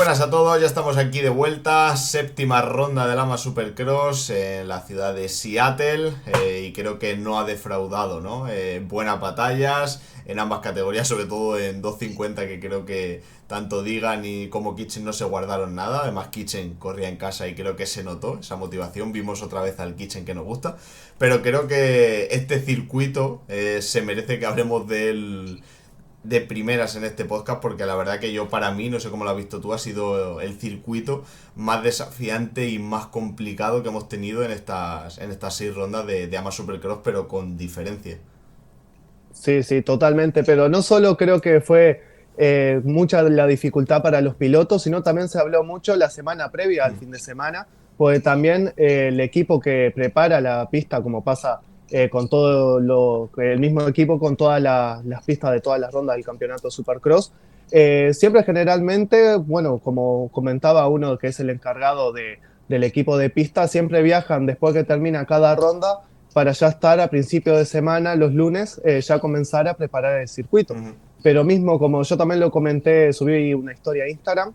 buenas a todos, ya estamos aquí de vuelta, séptima ronda del AMA Supercross en la ciudad de Seattle y creo que no ha defraudado, ¿no? Buenas batallas en ambas categorías, sobre todo en 250 que creo que tanto Digan y como Kitchen no se guardaron nada, además Kitchen corría en casa y creo que se notó esa motivación, vimos otra vez al Kitchen que nos gusta, pero creo que este circuito se merece que hablemos de él de primeras en este podcast, porque la verdad que yo, para mí, no sé cómo lo has visto tú, ha sido el circuito más desafiante y más complicado que hemos tenido en estas 6 rondas de AMA Supercross, pero con diferencia. Sí, sí, totalmente, pero no solo creo que fue mucha la dificultad para los pilotos, sino también se habló mucho la semana previa al fin de semana, porque también el equipo que prepara la pista, como pasa con el mismo equipo con todas las pistas de todas las rondas del campeonato Supercross, siempre generalmente, bueno, como comentaba uno que es el encargado del equipo de pista, siempre viajan después que termina cada ronda para ya estar a principio de semana, los lunes, ya comenzar a preparar el circuito. Uh-huh. Pero mismo, como yo también lo comenté, subí una historia a Instagram,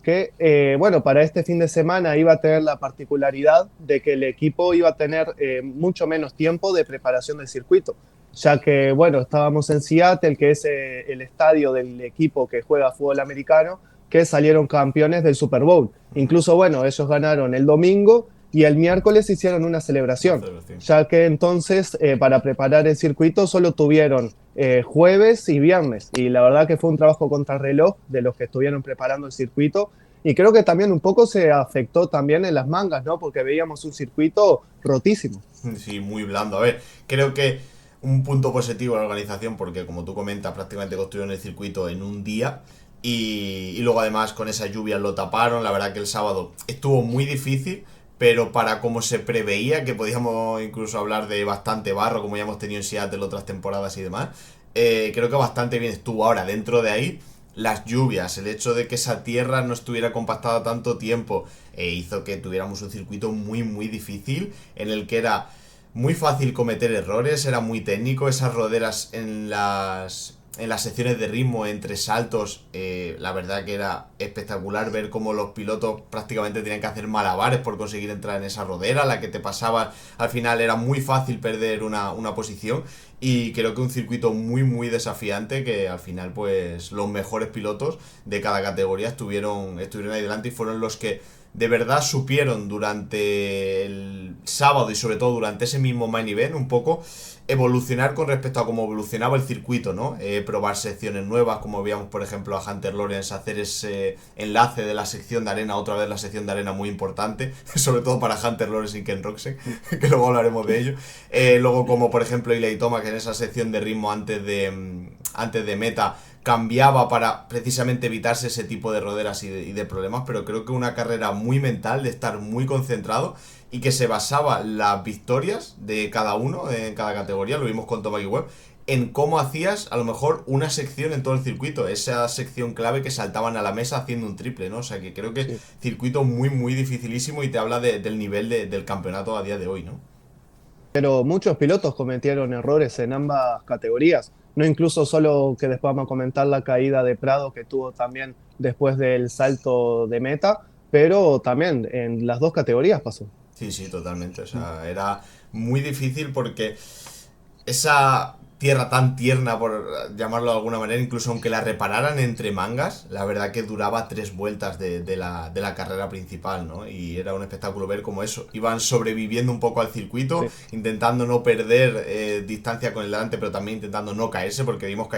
que, bueno, para este fin de semana iba a tener la particularidad de que el equipo iba a tener mucho menos tiempo de preparación del circuito, ya que, bueno, estábamos en Seattle, que es el estadio del equipo que juega fútbol americano, que salieron campeones del Super Bowl. Incluso, bueno, ellos ganaron el domingo y el miércoles hicieron una celebración, ya que entonces para preparar el circuito solo tuvieron jueves y viernes, y la verdad que fue un trabajo contrarreloj de los que estuvieron preparando el circuito, y creo que también un poco se afectó también en las mangas, ¿no? Porque veíamos un circuito rotísimo. Sí, muy blando. A ver, creo que un punto positivo de la organización, porque como tú comentas, prácticamente construyeron el circuito en un día. Y luego además con esas lluvias lo taparon. La verdad que el sábado estuvo muy difícil, pero para como se preveía, que podíamos incluso hablar de bastante barro, como ya hemos tenido en Seattle otras temporadas y demás, creo que bastante bien estuvo. Ahora, dentro de ahí, las lluvias, el hecho de que esa tierra no estuviera compactada tanto tiempo, hizo que tuviéramos un circuito muy muy difícil, en el que era muy fácil cometer errores, era muy técnico, esas roderas en las secciones de ritmo entre saltos, la verdad que era espectacular ver cómo los pilotos prácticamente tenían que hacer malabares por conseguir entrar en esa rodera, la que te pasaba al final era muy fácil perder una posición, y creo que un circuito muy muy desafiante, que al final pues los mejores pilotos de cada categoría estuvieron ahí delante y fueron los que de verdad supieron durante el sábado y sobre todo durante ese mismo main event un poco evolucionar con respecto a cómo evolucionaba el circuito, ¿no? Probar secciones nuevas, como veíamos por ejemplo a Hunter Lawrence hacer ese enlace de la sección de arena, otra vez la sección de arena muy importante, sobre todo para Hunter Lawrence y Ken Roxen, que luego hablaremos de ello. Luego como por ejemplo Eli Tomac en esa sección de ritmo antes de meta cambiaba para precisamente evitarse ese tipo de roderas y de problemas, pero creo que una carrera muy mental, de estar muy concentrado, y que se basaba las victorias de cada uno en cada categoría, lo vimos con Tomac y Webb, en cómo hacías a lo mejor una sección en todo el circuito, esa sección clave que saltaban a la mesa haciendo un triple, ¿no? O sea que creo que Sí. circuito muy muy dificilísimo, y te habla del nivel del campeonato a día de hoy, ¿no? Pero muchos pilotos cometieron errores en ambas categorías, no incluso solo que después vamos a comentar la caída de Prado que tuvo también después del salto de meta, pero también en las dos categorías pasó. Sí, sí, totalmente. O sea, era muy difícil porque esa tierra tan tierna, por llamarlo de alguna manera, incluso aunque la repararan entre mangas, la verdad que duraba 3 vueltas de la carrera principal, ¿no? Y era un espectáculo ver cómo eso. Iban sobreviviendo un poco al circuito, Sí. intentando no perder distancia con el delante, pero también intentando no caerse, porque vimos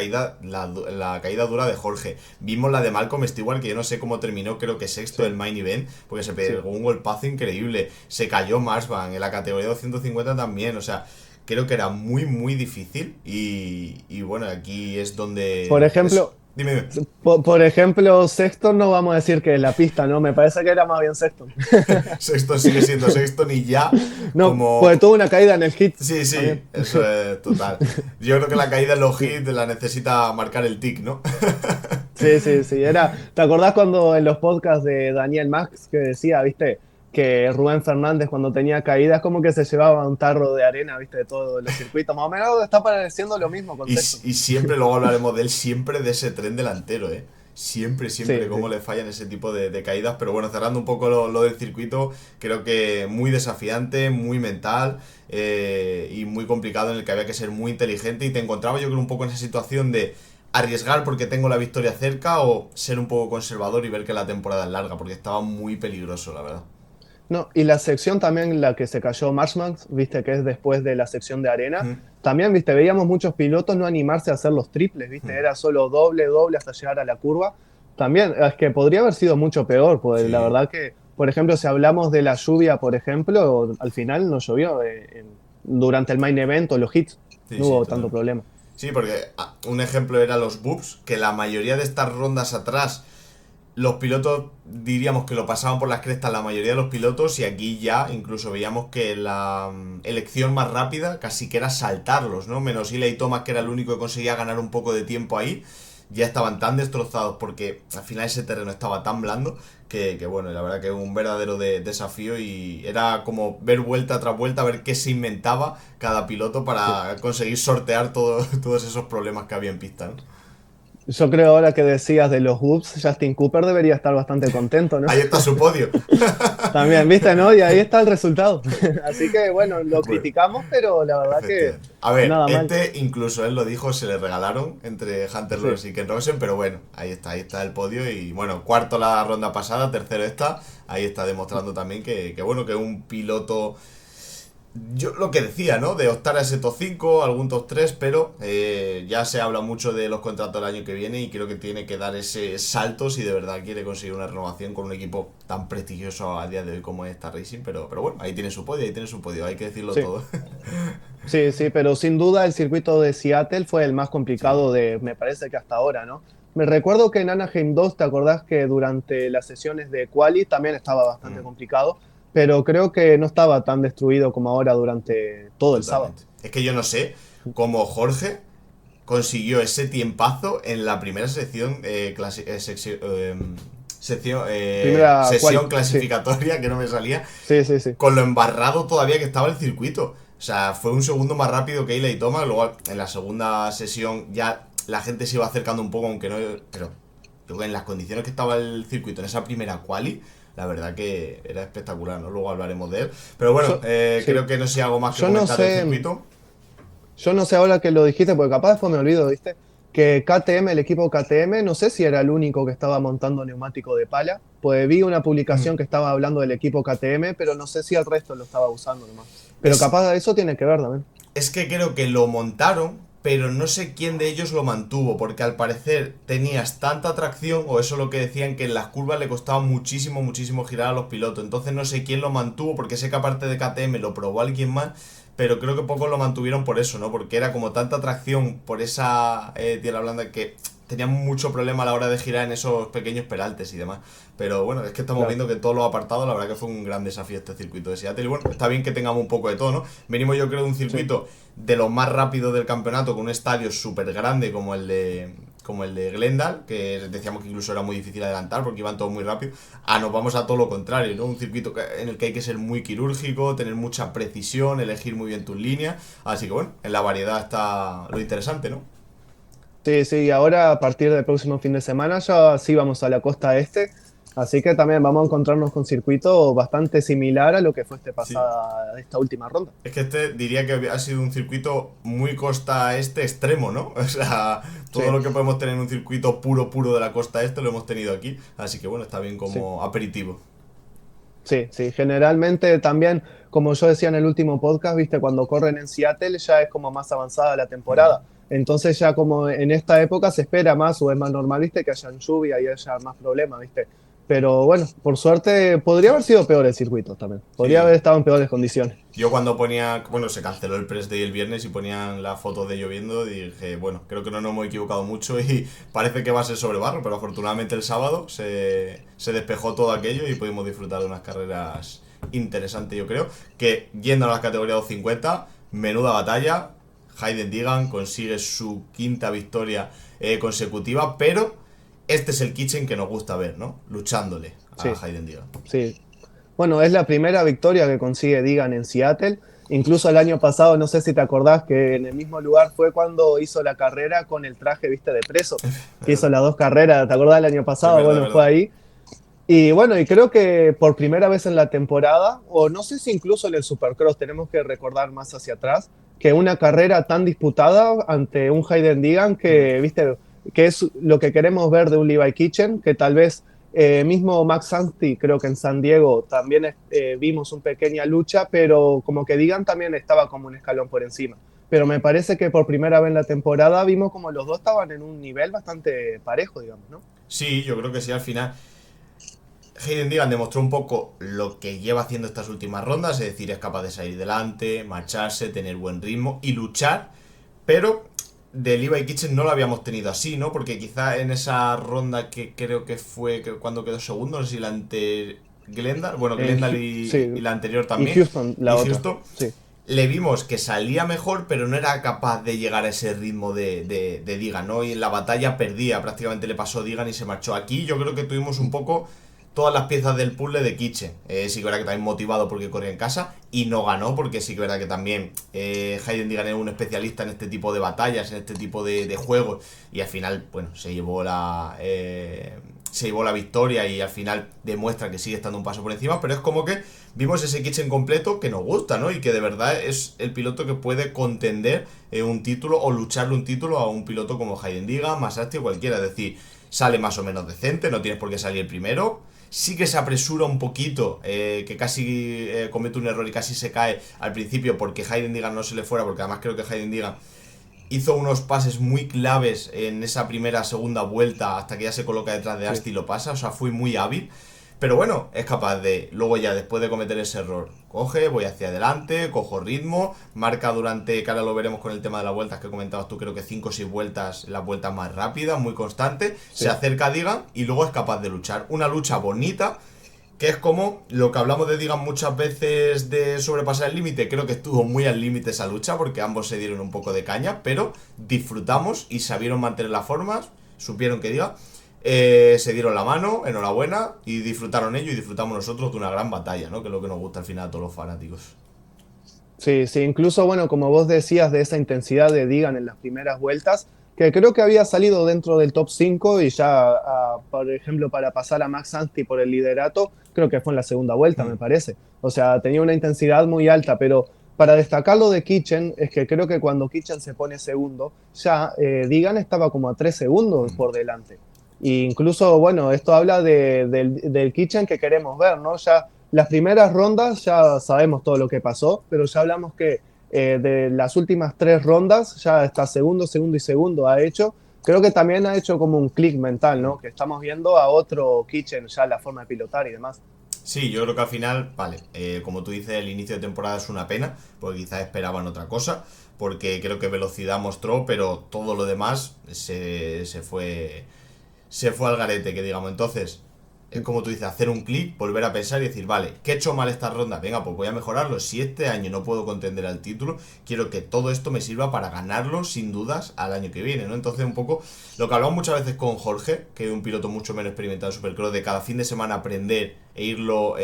la caída dura de Jorge. Vimos la de Malcolm Stewart, que yo no sé cómo terminó, creo que sexto Sí. del main event, porque se Sí. pegó un golpazo increíble. Se cayó Marsban en la categoría 250 también, o sea, creo que era muy muy difícil, y bueno, aquí es Por donde ejemplo, dime, dime. por ejemplo, Sexton no vamos a decir que la pista, ¿no? Me parece que era más bien Sexton. Sexto sigue siendo Sexton, y ya No, como... pues tuvo una caída en el hit Sí, sí, también. eso es total. Yo creo que la caída en los hits la necesita marcar el tic, ¿no? Sí, sí, sí. ¿Te acordás cuando en los podcasts de Daniel Max que decía, viste, que Rubén Fernández cuando tenía caídas como que se llevaba un tarro de arena, viste, de todos los circuitos? Más o menos está pareciendo lo mismo con Y, Sexton. y siempre, luego hablaremos de él, siempre de ese tren delantero, ¿eh? siempre Sí, cómo sí. le fallan ese tipo de caídas. Pero bueno, cerrando un poco lo del circuito, creo que muy desafiante, muy mental y muy complicado, en el que había que ser muy inteligente y te encontraba yo creo un poco en esa situación de arriesgar porque tengo la victoria cerca o ser un poco conservador y ver que la temporada es larga, porque estaba muy peligroso, la verdad. No, y la sección también, la que se cayó Marshmallows, viste que es después de la sección de arena, también, viste, veíamos muchos pilotos no animarse a hacer los triples, viste, era solo doble, doble hasta llegar a la curva. También, es que podría haber sido mucho peor, pues la Sí, verdad que, por ejemplo, si hablamos de la lluvia, por ejemplo, al final no llovió durante el main event o los hits, sí, no sí, hubo tanto totalmente. problema. Sí, porque un ejemplo era los boops, que la mayoría de estas rondas atrás los pilotos diríamos que lo pasaban por las crestas la mayoría de los pilotos y aquí ya incluso veíamos que la elección más rápida casi que era saltarlos, ¿no? Menos Eli Thomas, que era el único que conseguía ganar un poco de tiempo ahí, ya estaban tan destrozados porque al final ese terreno estaba tan blando que bueno, la verdad que un verdadero desafío y era como ver vuelta tras vuelta, ver qué se inventaba cada piloto Sí. para conseguir sortear todos esos problemas que había en pista, ¿no? Yo creo ahora que decías de los whoops, Justin Cooper debería estar bastante contento, ¿no? Ahí está su podio. También, viste, ¿no? Y ahí está el resultado. Así que bueno, lo Pues, criticamos, pero la verdad que efectivamente. A ver, nada mal. este incluso él lo dijo, se le regalaron entre Hunter Sí. Lawrence y Ken Rosen, pero bueno, ahí está el podio y bueno, cuarto la ronda pasada, tercero esta, ahí está demostrando también que bueno, que un piloto, yo lo que decía, ¿no? De optar a ese top 5 algún top 3 pero ya se habla mucho de los contratos del año que viene y creo que tiene que dar ese salto si de verdad quiere conseguir una renovación con un equipo tan prestigioso a día de hoy como es Star Racing, pero bueno, ahí tiene su podio, hay que decirlo Sí, todo. sí, sí, pero sin duda el circuito de Seattle fue el más Sí. complicado de, me parece que hasta ahora, ¿no? Me recuerdo que en Anaheim 2, ¿te acordás que durante las sesiones de quali también estaba bastante Mm. complicado? Pero creo que no estaba tan destruido como ahora durante todo el sábado. Totalmente. Es que yo no sé cómo Jorge consiguió ese tiempazo en la primera sección, Primera quali, sesión sí, clasificatoria, que no me salía, sí, sí, sí. con lo embarrado todavía que estaba el circuito. O sea, fue un segundo más rápido que Eli Thomas. Luego en la segunda sesión ya la gente se iba acercando un poco, aunque no. Pero en las condiciones que estaba el circuito en esa primera quali, la verdad que era espectacular, ¿no? Luego hablaremos de él. Pero bueno, Sí, creo que no sé si hay algo más que yo no comentar del sé. circuito. Yo no sé ahora que lo dijiste, porque capaz después me olvido, ¿viste? Que KTM, el equipo KTM, no sé si era el único que estaba montando neumático de pala, pues vi una publicación que estaba hablando del equipo KTM, pero no sé si el resto lo estaba usando nomás. Pero Es, capaz de eso tiene que ver también. es que creo que lo montaron, pero no sé quién de ellos lo mantuvo, porque al parecer tenías tanta tracción, o eso es lo que decían, que en las curvas le costaba muchísimo, muchísimo girar a los pilotos. Entonces no sé quién lo mantuvo, porque sé que aparte de KTM lo probó alguien más, pero creo que pocos lo mantuvieron por eso, ¿no? Porque era como tanta tracción por esa tierra blanda que tenían mucho problema a la hora de girar en esos pequeños peraltes y demás. Pero bueno, es que estamos Claro. viendo que todos los apartados, la verdad que fue un gran desafío este circuito de Seattle. Y bueno, está bien que tengamos un poco de todo, ¿no? Venimos yo creo de un Sí. circuito de los más rápidos del campeonato, con un estadio súper grande como el de Glendale, que decíamos que incluso era muy difícil adelantar porque iban todos muy rápido, nos vamos a todo lo contrario, ¿no? Un circuito en el que hay que ser muy quirúrgico, tener mucha precisión, elegir muy bien tus líneas, así que bueno, en la variedad está lo interesante, ¿no? Sí, sí, y ahora a partir del próximo fin de semana ya sí vamos a la costa este, así que también vamos a encontrarnos con circuito bastante similar a lo que fue Sí. esta última ronda. Es que este diría que ha sido un circuito muy costa este extremo, ¿no? O sea, todo Sí, lo que podemos tener en un circuito puro, puro de la costa este lo hemos tenido aquí. Así que bueno, está bien sí. como aperitivo. Sí, sí, generalmente también, como yo decía en el último podcast, viste, cuando corren en Seattle ya es como más avanzada la temporada. Entonces ya como en esta época se espera más o es más normal, viste, que haya lluvia y haya más problemas, viste. Pero bueno, por suerte podría haber sido peor el circuito también. Podría haber Sí. estado en peores condiciones. Yo cuando ponía, bueno, se canceló el press day el viernes y ponían las fotos de lloviendo, dije, bueno, creo que no nos hemos equivocado mucho y parece que va a ser sobre barro, pero afortunadamente el sábado se despejó todo aquello y pudimos disfrutar de unas carreras interesantes, yo creo. Que yendo a las categorías 250, menuda batalla, Hayden Digan consigue su quinta victoria consecutiva, pero este es el Kitchen que nos gusta ver, ¿no? Luchándole a Sí, Hayden Digan. sí. Bueno, es la primera victoria que consigue Digan en Seattle Incluso el año pasado, no sé si te acordás que en el mismo lugar fue cuando hizo la carrera con el traje, viste, de preso, Es que hizo verdad, las dos carreras, ¿te acordás el año es pasado? verdad, es Bueno, fue verdad. ahí. Y bueno, y creo que por primera vez en la temporada, o no sé si incluso en el Supercross, tenemos que recordar más hacia atrás, que una carrera tan disputada ante un Hayden Digan Mm. que, viste, que es lo que queremos ver de un Levi Kitchen, que tal vez mismo Max Santi, creo que en San Diego también vimos una pequeña lucha, pero como que Digan también estaba como un escalón por encima. Pero me parece que por primera vez en la temporada vimos como los dos estaban en un nivel bastante parejo, digamos, ¿no? Sí, yo creo que sí, al final Hayden Digan demostró un poco lo que lleva haciendo estas últimas rondas, es decir, es capaz de salir delante, marcharse, tener buen ritmo y luchar, pero de Levi Kitchen no lo habíamos tenido así, ¿no? Porque quizá en esa ronda que creo que fue cuando quedó segundo, no sé si la ante Glendale, bueno, Glendale y Sí, la anterior y también, Houston, la y otra. Houston, Sí, le vimos que salía mejor, pero no era capaz de llegar a ese ritmo de Digan, ¿no? Y en la batalla perdía, prácticamente le pasó Digan y se marchó. Aquí yo creo que tuvimos un poco todas las piezas del puzzle de Kitchen. Sí que verdad que también motivado porque corría en casa y no ganó, porque sí que verdad que también Hayden Digan es un especialista en este tipo de batallas, en este tipo de juegos, y al final, bueno, se llevó la victoria y al final demuestra que sigue estando un paso por encima, pero es como que vimos ese Kitchen completo que nos gusta, ¿no? Y que de verdad es el piloto que puede contender un título o lucharle un título a un piloto como Hayden Diga, Masasti o cualquiera. Es decir, sale más o menos decente, no tienes por qué salir primero. Sí que se apresura un poquito, que casi comete un error y casi se cae al principio porque Hayden Diga no se le fuera, porque además creo que Hayden Diga hizo unos pases muy claves en esa primera, segunda vuelta hasta que ya se coloca detrás de sí. Asti y lo pasa, o sea, fue muy hábil. Pero bueno, es capaz de, luego ya después de cometer ese error, coge, voy hacia adelante, cojo ritmo, marca durante, que ahora lo veremos con el tema de las vueltas que comentabas tú, creo que 5 o 6 vueltas, las vueltas más rápidas, muy constante, se Sí, acerca a Digan y luego es capaz de luchar. Una lucha bonita, que es como lo que hablamos de Digan muchas veces de sobrepasar el límite. Creo que estuvo muy al límite esa lucha porque ambos se dieron un poco de caña, pero disfrutamos y sabieron mantener las formas, supieron que diga, se dieron la mano, enhorabuena, y disfrutaron ellos y disfrutamos nosotros de una gran batalla, ¿no? Que es lo que nos gusta al final a todos los fanáticos. sí, sí. Incluso, bueno, como vos decías de esa intensidad de Digan en las primeras vueltas, que creo que había salido dentro del top 5 y ya, por ejemplo, para pasar a Max Santi por el liderato, creo que fue en la segunda vuelta, Mm. me parece. O sea, tenía una intensidad muy alta, pero para destacar lo de Kitchen, es que creo que cuando Kitchen se pone segundo, ya Digan estaba como a 3 segundos por delante. E incluso, bueno, esto habla del Kitchen que queremos ver, ¿no? Ya las primeras rondas ya sabemos todo lo que pasó, pero ya hablamos que de las últimas tres rondas ya está segundo, segundo y segundo ha hecho. Creo que también ha hecho como un clic mental, ¿no? Que estamos viendo a otro Kitchen ya la forma de pilotar y demás. Sí, yo creo que al final, vale, como tú dices, el inicio de temporada es una pena, porque quizás esperaban otra cosa, porque creo que velocidad mostró, pero todo lo demás se fue al garete, que digamos. Entonces, es como tú dices, hacer un clic, volver a pensar y decir, vale, ¿qué he hecho mal esta ronda? Venga, pues voy a mejorarlo. Si este año no puedo contender al título, quiero que todo esto me sirva para ganarlo sin dudas al año que viene, ¿no? Entonces, un poco lo que hablamos muchas veces con Jorge, que es un piloto mucho menos experimentado en Supercross, de cada fin de semana aprender e irlo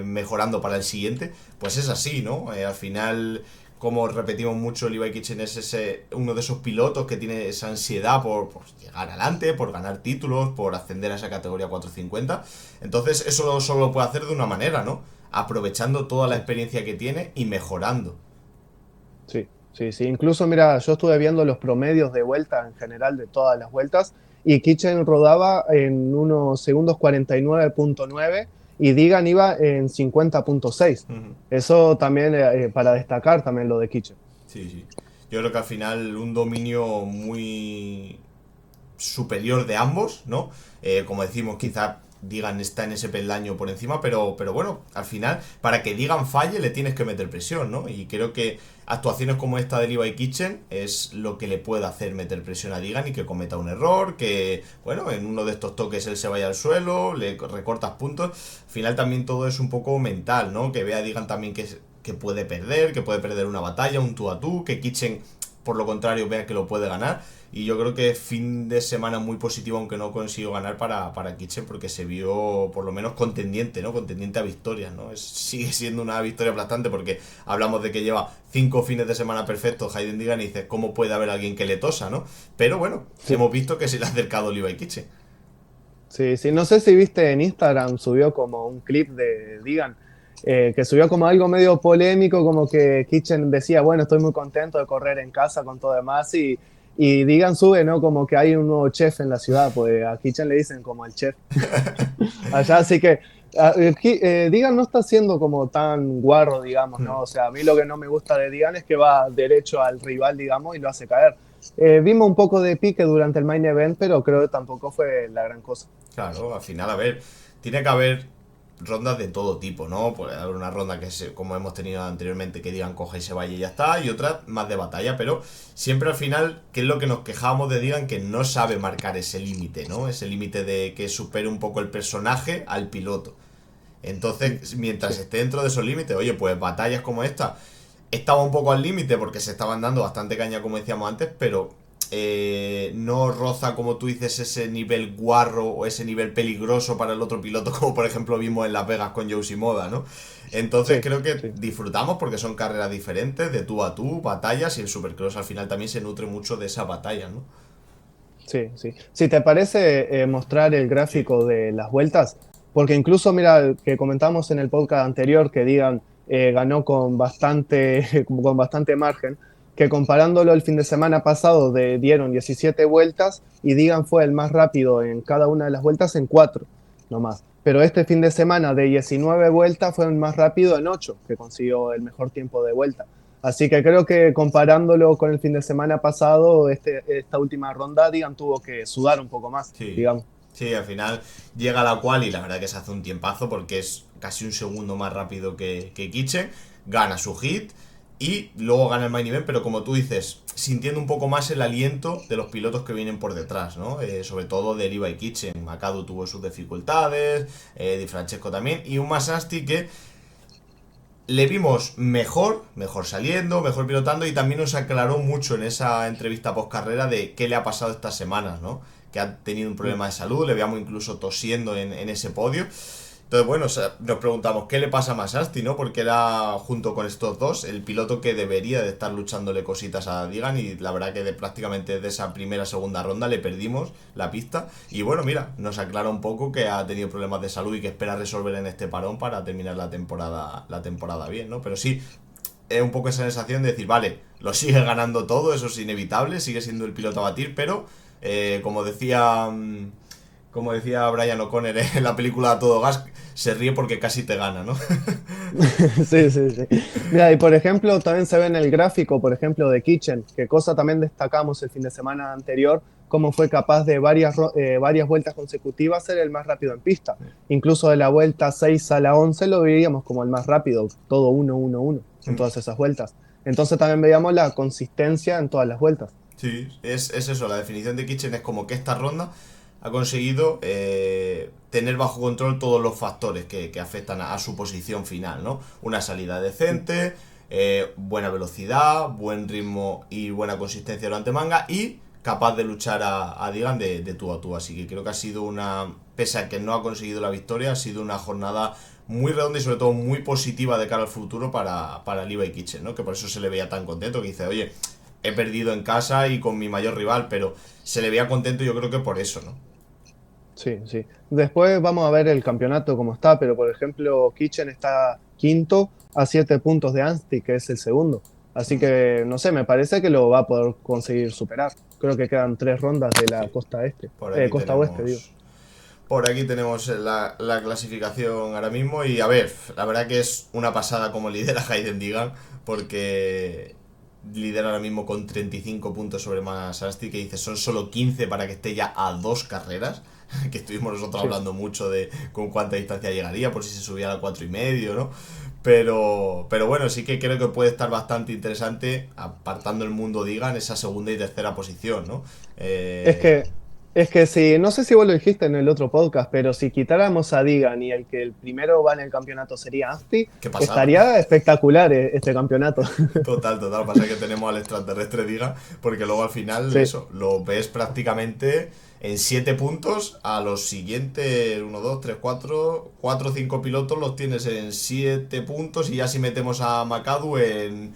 mejorando para el siguiente, pues es así, ¿no? Al final, como repetimos mucho, Levi Kitchen es uno de esos pilotos que tiene esa ansiedad por llegar adelante, por ganar títulos, por ascender a esa categoría 450. Entonces eso solo lo puede hacer de una manera, ¿no? Aprovechando toda la Sí, experiencia que tiene y mejorando. sí, sí, sí. Incluso, mira, yo estuve viendo los promedios de vuelta en general de todas las vueltas y Kitchen rodaba en unos segundos 49.9 y Digan iba en 50.6. Ujú. Eso también para destacar también lo de Kitchen. Sí, sí. Yo creo que al final un dominio muy superior de ambos, ¿no? Como decimos, quizá Digan está en ese peldaño por encima, pero bueno, al final, para que Digan falle, le tienes que meter presión, ¿no? Y creo que actuaciones como esta de Levi Kitchen es lo que le puede hacer meter presión a Digan y que cometa un error, que, bueno, en uno de estos toques él se vaya al suelo, le recortas puntos. Al final también todo es un poco mental, ¿no? Que vea Digan también que puede perder una batalla, un tú a tú, que Kitchen por lo contrario vea que lo puede ganar. Y yo creo que fin de semana muy positivo, aunque no consiguió ganar para Kitchen, porque se vio por lo menos contendiente, ¿no? Contendiente a victorias, ¿no? Sigue siendo una victoria aplastante porque hablamos de que lleva 5 fines de semana perfectos Hayden Digan y dices, ¿cómo puede haber alguien que le tosa, ¿no? Pero bueno, Sí. hemos visto que se le ha acercado Levi Kitchen. Sí, sí, no sé si viste en Instagram, subió como un clip de Digan, que subió como algo medio polémico, como que Kitchen decía, bueno, estoy muy contento de correr en casa con todo demás, y Digan sube, ¿no? Como que hay un nuevo chef en la ciudad, pues a Kitchen le dicen como el chef allá, así que Digan no está siendo como tan guarro, digamos, ¿no? O sea, a mí lo que no me gusta de Digan es que va derecho al rival, digamos, y lo hace caer. Vimos un poco de pique durante el main event, pero creo que tampoco fue la gran cosa. Claro, al final, a ver, tiene que haber rondas de todo tipo, ¿no? Puede haber una ronda que, como hemos tenido anteriormente, que digan coja y se vaya y ya está, y otra más de batalla, pero siempre al final, ¿qué es lo que nos quejamos de Digan? Que no sabe marcar ese límite, ¿no? Ese límite de que supere un poco el personaje al piloto. Entonces, mientras esté dentro de esos límites, oye, pues batallas como esta estaba un poco al límite porque se estaban dando bastante caña, como decíamos antes, pero no roza, como tú dices, ese nivel guarro o ese nivel peligroso para el otro piloto, como por ejemplo vimos en Las Vegas con Joe Shimoda, ¿no? Entonces Sí, creo que sí. disfrutamos porque son carreras diferentes, de tú a tú, batallas, y el Supercross al final también se nutre mucho de esa batalla, ¿no? Sí, sí. Si te parece mostrar el Sí. gráfico de las vueltas, porque incluso, mira, que comentamos en el podcast anterior que Digan ganó con bastante margen, que comparándolo el fin de semana pasado dieron 17 vueltas y Digan fue el más rápido en cada una de las vueltas en 4 nomás. Pero este fin de semana de 19 vueltas fue el más rápido en 8 que consiguió el mejor tiempo de vuelta. Así que creo que comparándolo con el fin de semana pasado, esta última ronda, Digan, tuvo que sudar un poco más, Sí, digamos. sí, al final llega a la cual y la verdad que se hace un tiempazo porque es casi un segundo más rápido que Kitchen, gana su hit y luego gana el main event, pero como tú dices, sintiendo un poco más el aliento de los pilotos que vienen por detrás, ¿no? Sobre todo de Levi Kitchen. Macado tuvo sus dificultades, Di Francesco también, y un Masasti que le vimos mejor saliendo, mejor pilotando y también nos aclaró mucho en esa entrevista post carrera de qué le ha pasado estas semanas, ¿no? Que ha tenido un Mm. problema de salud, le veíamos incluso tosiendo en ese podio. Entonces, bueno, o sea, nos preguntamos qué le pasa a Masasti, ¿no? Porque era, junto con estos dos, el piloto que debería de estar luchándole cositas a Digan y la verdad que prácticamente de esa primera segunda ronda le perdimos la pista. Y bueno, mira, nos aclara un poco que ha tenido problemas de salud y que espera resolver en este parón para terminar la temporada bien, ¿no? Pero sí, es un poco esa sensación de decir, vale, lo sigue ganando todo, eso es inevitable, sigue siendo el piloto a batir, pero como decía... como decía Brian O'Connor en la película A Todo Gas, se ríe porque casi te gana, ¿no? Sí, sí, sí. Mira, y por ejemplo, también se ve en el gráfico, por ejemplo, de Kitchen, que cosa también destacamos el fin de semana anterior, cómo fue capaz de varias vueltas consecutivas ser el más rápido en pista. Incluso de la vuelta 6 a la 11 lo veíamos como el más rápido, todo 1-1-1 en todas esas vueltas. Entonces también veíamos la consistencia en todas las vueltas. Sí, es eso, la definición de Kitchen es como que esta ronda ha conseguido tener bajo control todos los factores que afectan a su posición final, ¿no? Una salida decente, buena velocidad, buen ritmo y buena consistencia durante manga y capaz de luchar a Digan de tú a tú. Así que creo que ha sido pese a que no ha conseguido la victoria, ha sido una jornada muy redonda y sobre todo muy positiva de cara al futuro para Levi Kitchen, ¿no? Que por eso se le veía tan contento, que dice, oye, he perdido en casa y con mi mayor rival, pero se le veía contento yo creo que por eso, ¿no? Sí, sí. Después vamos a ver el campeonato cómo está, pero por ejemplo, Kitchen está quinto a 7 puntos de Ansty, que es el segundo. Así que, no sé, me parece que lo va a poder conseguir superar. Creo que quedan 3 rondas de la Sí, costa este. por aquí Costa oeste, digo. tenemos por aquí tenemos la clasificación ahora mismo y a ver, la verdad que es una pasada como lidera Hayden Digan porque lidera ahora mismo con 35 puntos sobre Masasti, que dice son solo 15 para que esté ya a 2 carreras, que estuvimos nosotros Sí. hablando mucho de con cuánta distancia llegaría por si se subía a 4,5, ¿no? Pero bueno, sí que creo que puede estar bastante interesante, apartando el mundo Digan, esa segunda y tercera posición, ¿no? Es Eh, que Es que si, no sé si vos lo dijiste en el otro podcast, pero si quitáramos a Digan y el que el primero va en el campeonato sería Asti, Qué pasada. estaría espectacular este campeonato. Total, total. Pasa que tenemos al extraterrestre, diga, porque luego al final, Sí, eso, lo ves prácticamente en 7 puntos. A los siguientes 1, 2, 3, 4 o 5 pilotos los tienes en 7 puntos. Y ya si metemos a Macadu en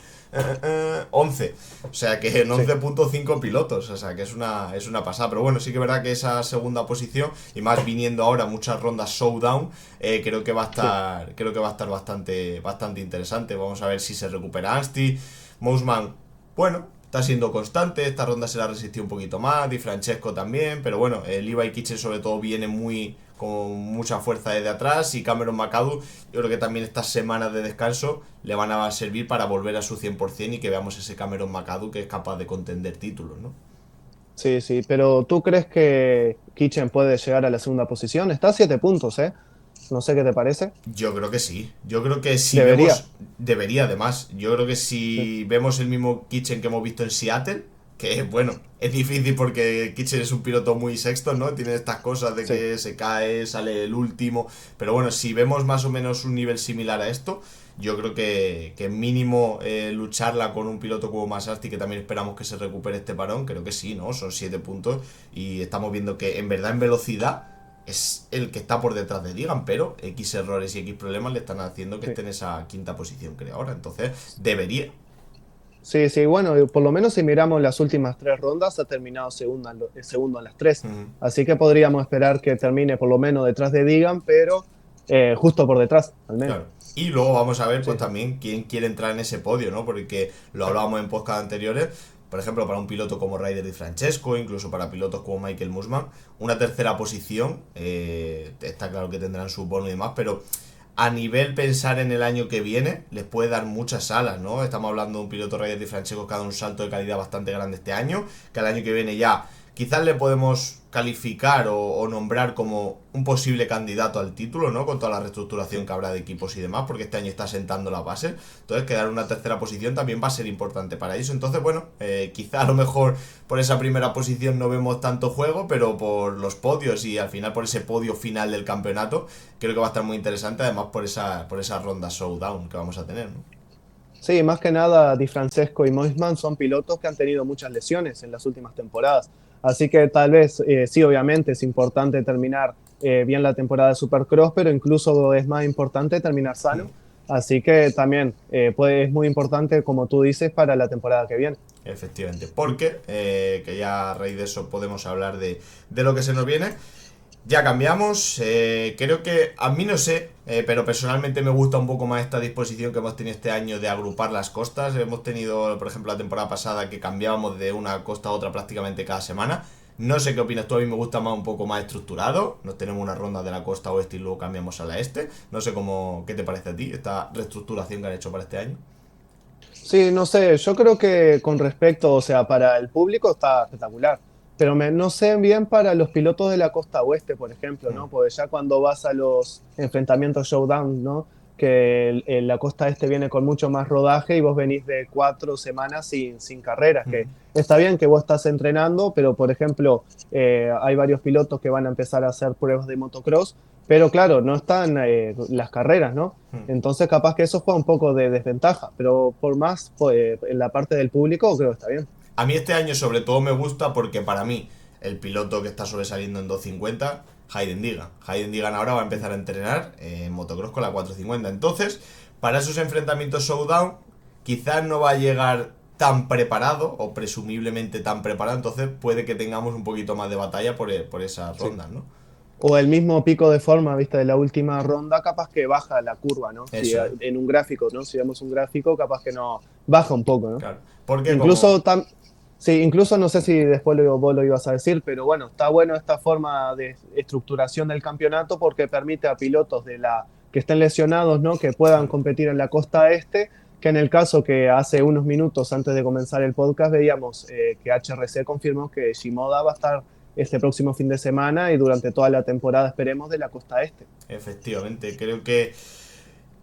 11. O sea que en sí, 11,5 pilotos. O sea que es una pasada. Pero bueno, sí que es verdad que esa segunda posición, y más viniendo ahora muchas rondas showdown, sí. creo que va a estar bastante interesante. Vamos a ver si se recupera Asti. Mousman, bueno, está siendo constante. Esta ronda se la resistió un poquito más. Di Francesco también. Pero bueno, el Levi Kitchen sobre todo viene con mucha fuerza desde atrás. Y Cameron McAdoo, yo creo que también estas semanas de descanso le van a servir para volver a su 100% y que veamos ese Cameron McAdoo que es capaz de contender títulos, ¿no? Sí, sí, pero ¿tú crees que Kitchen puede llegar a la segunda posición? Está a 7 puntos, ¿eh? No sé qué te parece. Yo creo que sí. Yo creo que si Debería. vemos. Debería, además. Yo creo que Sí, si vemos el mismo Kitchen que hemos visto en Seattle. Que bueno, es difícil porque Kitchen es un piloto muy sexto, ¿no? Tiene estas cosas de sí, que se cae, sale el último. Pero bueno, si vemos más o menos un nivel similar a esto, yo creo que mínimo lucharla con un piloto como Masasti, que también esperamos que se recupere este parón, creo que sí, ¿no? Son 7 puntos y estamos viendo que en verdad en velocidad es el que está por detrás de Digan, pero X errores y X problemas le están haciendo que sí. esté en esa quinta posición, creo ahora. Entonces, debería. Sí, sí, bueno, por lo menos si miramos las últimas 3 rondas, ha terminado segundo en las tres. Mm, Así que podríamos esperar que termine por lo menos detrás de Digan, pero justo por detrás, al menos. claro. Y luego vamos a ver, pues Sí, sí. también quién quiere entrar en ese podio, ¿no? Porque lo hablábamos en podcast anteriores. Por ejemplo, para un piloto como Ryder Di Francesco, incluso para pilotos como Michael Musman, una tercera posición, está claro que tendrán su bono y demás, pero a nivel pensar en el año que viene, les puede dar muchas alas, ¿no? Estamos hablando de un piloto Ryder Di Francesco que ha dado un salto de calidad bastante grande este año, que al año que viene ya quizás le podemos calificar o nombrar como un posible candidato al título, ¿no? Con toda la reestructuración Sí. que habrá de equipos y demás, porque este año está sentando la base. Entonces, quedar en una tercera posición también va a ser importante para ellos. Entonces, bueno, quizá a lo mejor por esa primera posición no vemos tanto juego, pero por los podios y al final por ese podio final del campeonato, creo que va a estar muy interesante, además por esa ronda showdown que vamos a tener, ¿no? Sí, más que nada, Di Francesco y Moisman son pilotos que han tenido muchas lesiones en las últimas temporadas. Así que tal vez, sí, obviamente es importante terminar bien la temporada de Supercross, pero incluso es más importante terminar sano. Así que también es muy importante, como tú dices, para la temporada que viene. Efectivamente, porque que ya a raíz de eso podemos hablar de lo que se nos viene. Ya cambiamos, creo que a mí no sé, pero personalmente me gusta un poco más esta disposición que hemos tenido este año de agrupar las costas. Hemos tenido, por ejemplo, la temporada pasada que cambiábamos de una costa a otra prácticamente cada semana. No sé qué opinas tú, a mí me gusta más un poco más estructurado. Nos tenemos una ronda de la costa oeste y luego cambiamos a la este. No sé qué te parece a ti esta reestructuración que han hecho para este año. Sí, no sé, yo creo que con respecto, o sea, para el público está espectacular, pero no sé bien para los pilotos de la costa oeste, por ejemplo, Hmm. ¿no? Porque ya cuando vas a los enfrentamientos showdown, ¿no? Que la costa este viene con mucho más rodaje y vos venís de 4 semanas sin carreras, que Hmm. está bien que vos estás entrenando, pero por ejemplo, hay varios pilotos que van a empezar a hacer pruebas de motocross, pero claro, no están las carreras, ¿no? Hmm. Entonces, capaz que eso juega un poco de desventaja, pero por más, pues, en la parte del público, creo que está bien. A mí este año sobre todo me gusta porque para mí el piloto que está sobresaliendo en 250, Hayden Digan. Hayden Digan ahora va a empezar a entrenar en motocross con la 450. Entonces, para esos enfrentamientos showdown, quizás no va a llegar tan preparado o presumiblemente tan preparado. Entonces puede que tengamos un poquito más de batalla por esas Sí. rondas, ¿no? O el mismo pico de forma, viste, de la última ronda, capaz que baja la curva, ¿no? Si Eso es. en un gráfico, ¿no? Si vemos un gráfico, capaz que no baja un poco, ¿no? Claro. Porque como. Incluso, sí, incluso no sé si después vos lo ibas a decir, pero bueno, está bueno esta forma de estructuración del campeonato porque permite a pilotos que estén lesionados, ¿no? Que puedan competir en la costa este, que en el caso que hace unos minutos antes de comenzar el podcast veíamos que HRC confirmó que Shimoda va a estar este próximo fin de semana y durante toda la temporada, esperemos, de la costa este. Efectivamente, creo que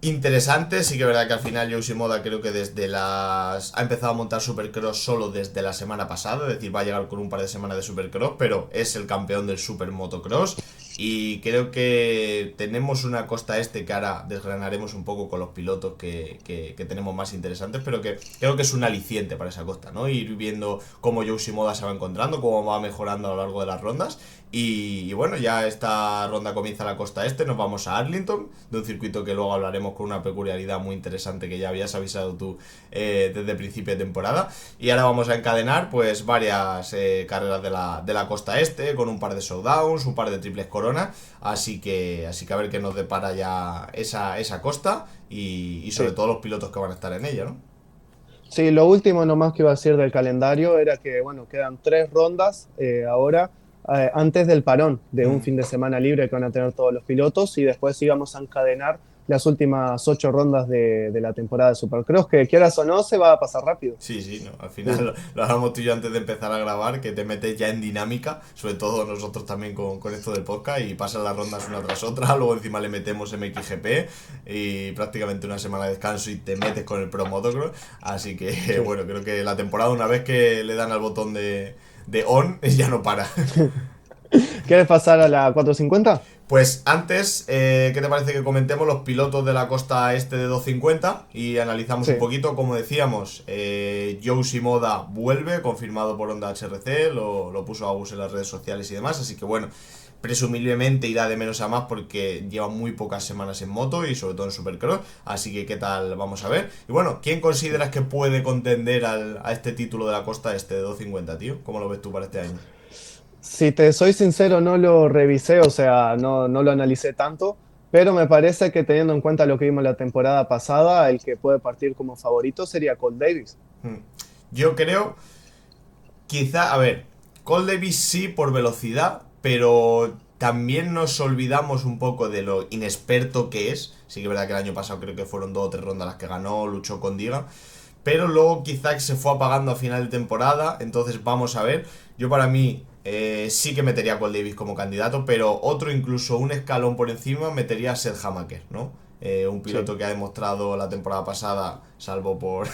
Interesante, sí que es verdad que al final Yoshi Moda creo que ha empezado a montar Supercross solo desde la semana pasada, es decir, va a llegar con un par de semanas de Supercross, pero es el campeón del Super Motocross y creo que tenemos una costa este que ahora desgranaremos un poco con los pilotos que tenemos más interesantes, pero que creo que es un aliciente para esa costa, ¿no? Ir viendo cómo Yoshi Moda se va encontrando, cómo va mejorando a lo largo de las rondas. Y bueno, ya esta ronda comienza la costa este, nos vamos a Arlington, de un circuito que luego hablaremos con una peculiaridad muy interesante que ya habías avisado tú desde el principio de temporada. Y ahora vamos a encadenar pues varias carreras de la costa este, con un par de showdowns, un par de triples corona, así que a ver qué nos depara ya esa costa y sobre Sí. todo los pilotos que van a estar en ella, ¿no? Sí, lo último nomás que iba a decir del calendario era que, bueno, quedan 3 rondas ahora, antes del parón de un Mm. fin de semana libre que van a tener todos los pilotos y después íbamos a encadenar las últimas 8 rondas de la temporada de Supercross, que quieras o no, se va a pasar rápido. Sí, sí, no. Al final Sí, lo hablamos tú y yo antes de empezar a grabar, que te metes ya en dinámica, sobre todo nosotros también con esto del podcast, y pasan las rondas una tras otra, luego encima le metemos MXGP y prácticamente una semana de descanso y te metes con el Pro Motocross, así que sí. bueno, creo que la temporada una vez que le dan al botón de on ya no para. ¿Quieres pasar a la 450? Pues antes, ¿qué te parece que comentemos los pilotos de la costa este de 250 y analizamos un Sí. poquito? Como decíamos, Joe Shimoda vuelve, confirmado por Honda HRC, lo puso Agus en las redes sociales y demás, así que bueno, presumiblemente irá de menos a más porque lleva muy pocas semanas en moto y sobre todo en Supercross, así que qué tal, vamos a ver. Y bueno, ¿quién consideras que puede contender a este título de la costa este de 250, tío? ¿Cómo lo ves tú para este año? Si te soy sincero, no lo revisé, o sea, no lo analicé tanto, pero me parece que teniendo en cuenta lo que vimos la temporada pasada, el que puede partir como favorito sería Cole Davis. Hmm. Yo creo quizá, a ver, Cole Davis sí por velocidad, pero también nos olvidamos un poco de lo inexperto que es. Sí que es verdad que el año pasado creo que fueron 2 o 3 rondas las que ganó, luchó con Diga. Pero luego quizá se fue apagando a final de temporada. Entonces vamos a ver. Yo para mí sí que metería a Cole Davis como candidato, pero otro incluso un escalón por encima metería a Seth Hamaker, ¿no? Un Sí. piloto que ha demostrado la temporada pasada, salvo por,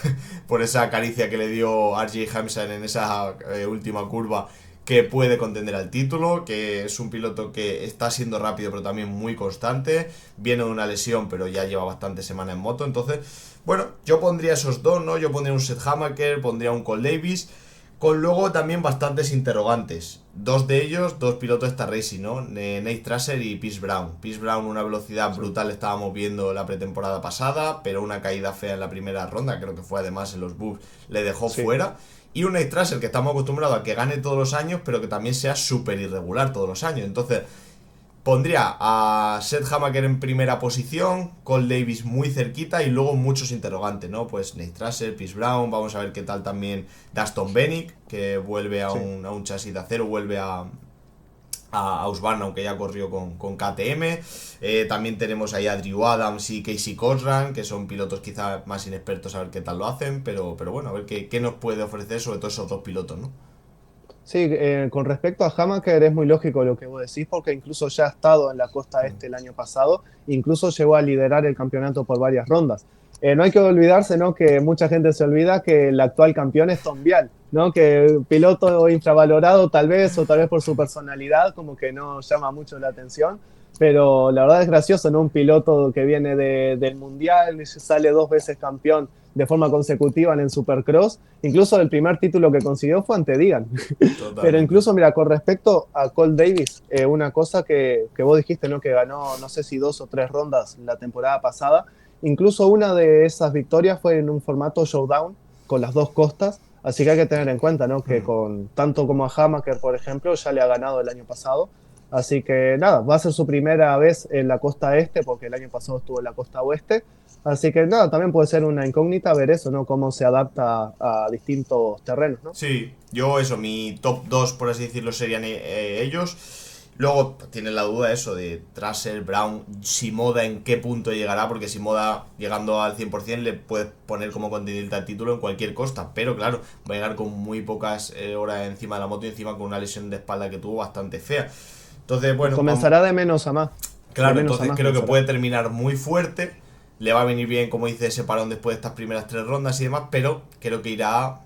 por esa caricia que le dio RJ Hampson en esa última curva, que puede contender al título, que es un piloto que está siendo rápido pero también muy constante, viene de una lesión pero ya lleva bastantes semanas en moto, entonces, bueno, yo pondría esos dos, ¿no? Yo pondría un Seth Hamaker, pondría un Cole Davis, con luego también bastantes interrogantes. Dos de ellos, dos pilotos de esta Racing, ¿no? Nate Tracer y Pierce Brown. Pierce Brown, una velocidad Sí. brutal estábamos viendo la pretemporada pasada, pero una caída fea en la primera ronda, creo que fue además en los buffs, le dejó Sí. fuera. Y un Nate Tracer que estamos acostumbrados a que gane todos los años, pero que también sea súper irregular todos los años. Entonces, pondría a Seth Hamaker en primera posición, Cole Davis muy cerquita y luego muchos interrogantes, ¿no? Pues Nate Tracer, Pierce Brown, vamos a ver qué tal también Daston Benick, que vuelve Sí. a un chasis de acero, vuelve a Husqvarna, aunque ya corrió con KTM. También tenemos ahí a Drew Adams y Casey Cochran, que son pilotos quizá más inexpertos, a ver qué tal lo hacen, pero bueno, a ver qué nos puede ofrecer sobre todo esos dos pilotos, ¿no? Sí, con respecto a Hamaker es muy lógico lo que vos decís, porque incluso ya ha estado en la costa este el año pasado, incluso llegó a liderar el campeonato por varias rondas. No hay que olvidarse, ¿no? Que mucha gente se olvida que el actual campeón es Tom Vial, ¿no? Que piloto infravalorado tal vez, o tal vez por su personalidad, como que no llama mucho la atención, pero la verdad es gracioso, ¿no? Un piloto que viene del Mundial, y sale 2 veces campeón de forma consecutiva en el Supercross, incluso el primer título que consiguió fue ante Digan. Pero Totalmente. incluso, mira, con respecto a Cole Davis, una cosa que vos dijiste, ¿no? Que ganó, no sé si 2 o 3 rondas la temporada pasada. Incluso una de esas victorias fue en un formato showdown con las dos costas. Así que hay que tener en cuenta, ¿no? Que Hmm. con tanto como a Hamaker, por ejemplo, ya le ha ganado el año pasado. Así que nada, va a ser su primera vez en la costa este, porque el año pasado estuvo en la costa oeste. Así que nada, también puede ser una incógnita ver eso, ¿no? Cómo se adapta a distintos terrenos, ¿no? Sí, yo eso, mi top 2 por así decirlo, serían ellos. Luego tiene la duda eso de Tracer, Brown, Shimoda en qué punto llegará, porque Shimoda llegando al 100% le puedes poner como contendiente al título en cualquier costa, pero claro, va a llegar con muy pocas horas encima de la moto y encima con una lesión de espalda que tuvo bastante fea. Entonces, bueno, vamos, Comenzará de menos a más. De claro, menos a entonces más creo que comenzará. puede terminar muy fuerte. le va a venir bien, como dice, ese parón después de estas primeras 3 rondas y demás, pero creo que irá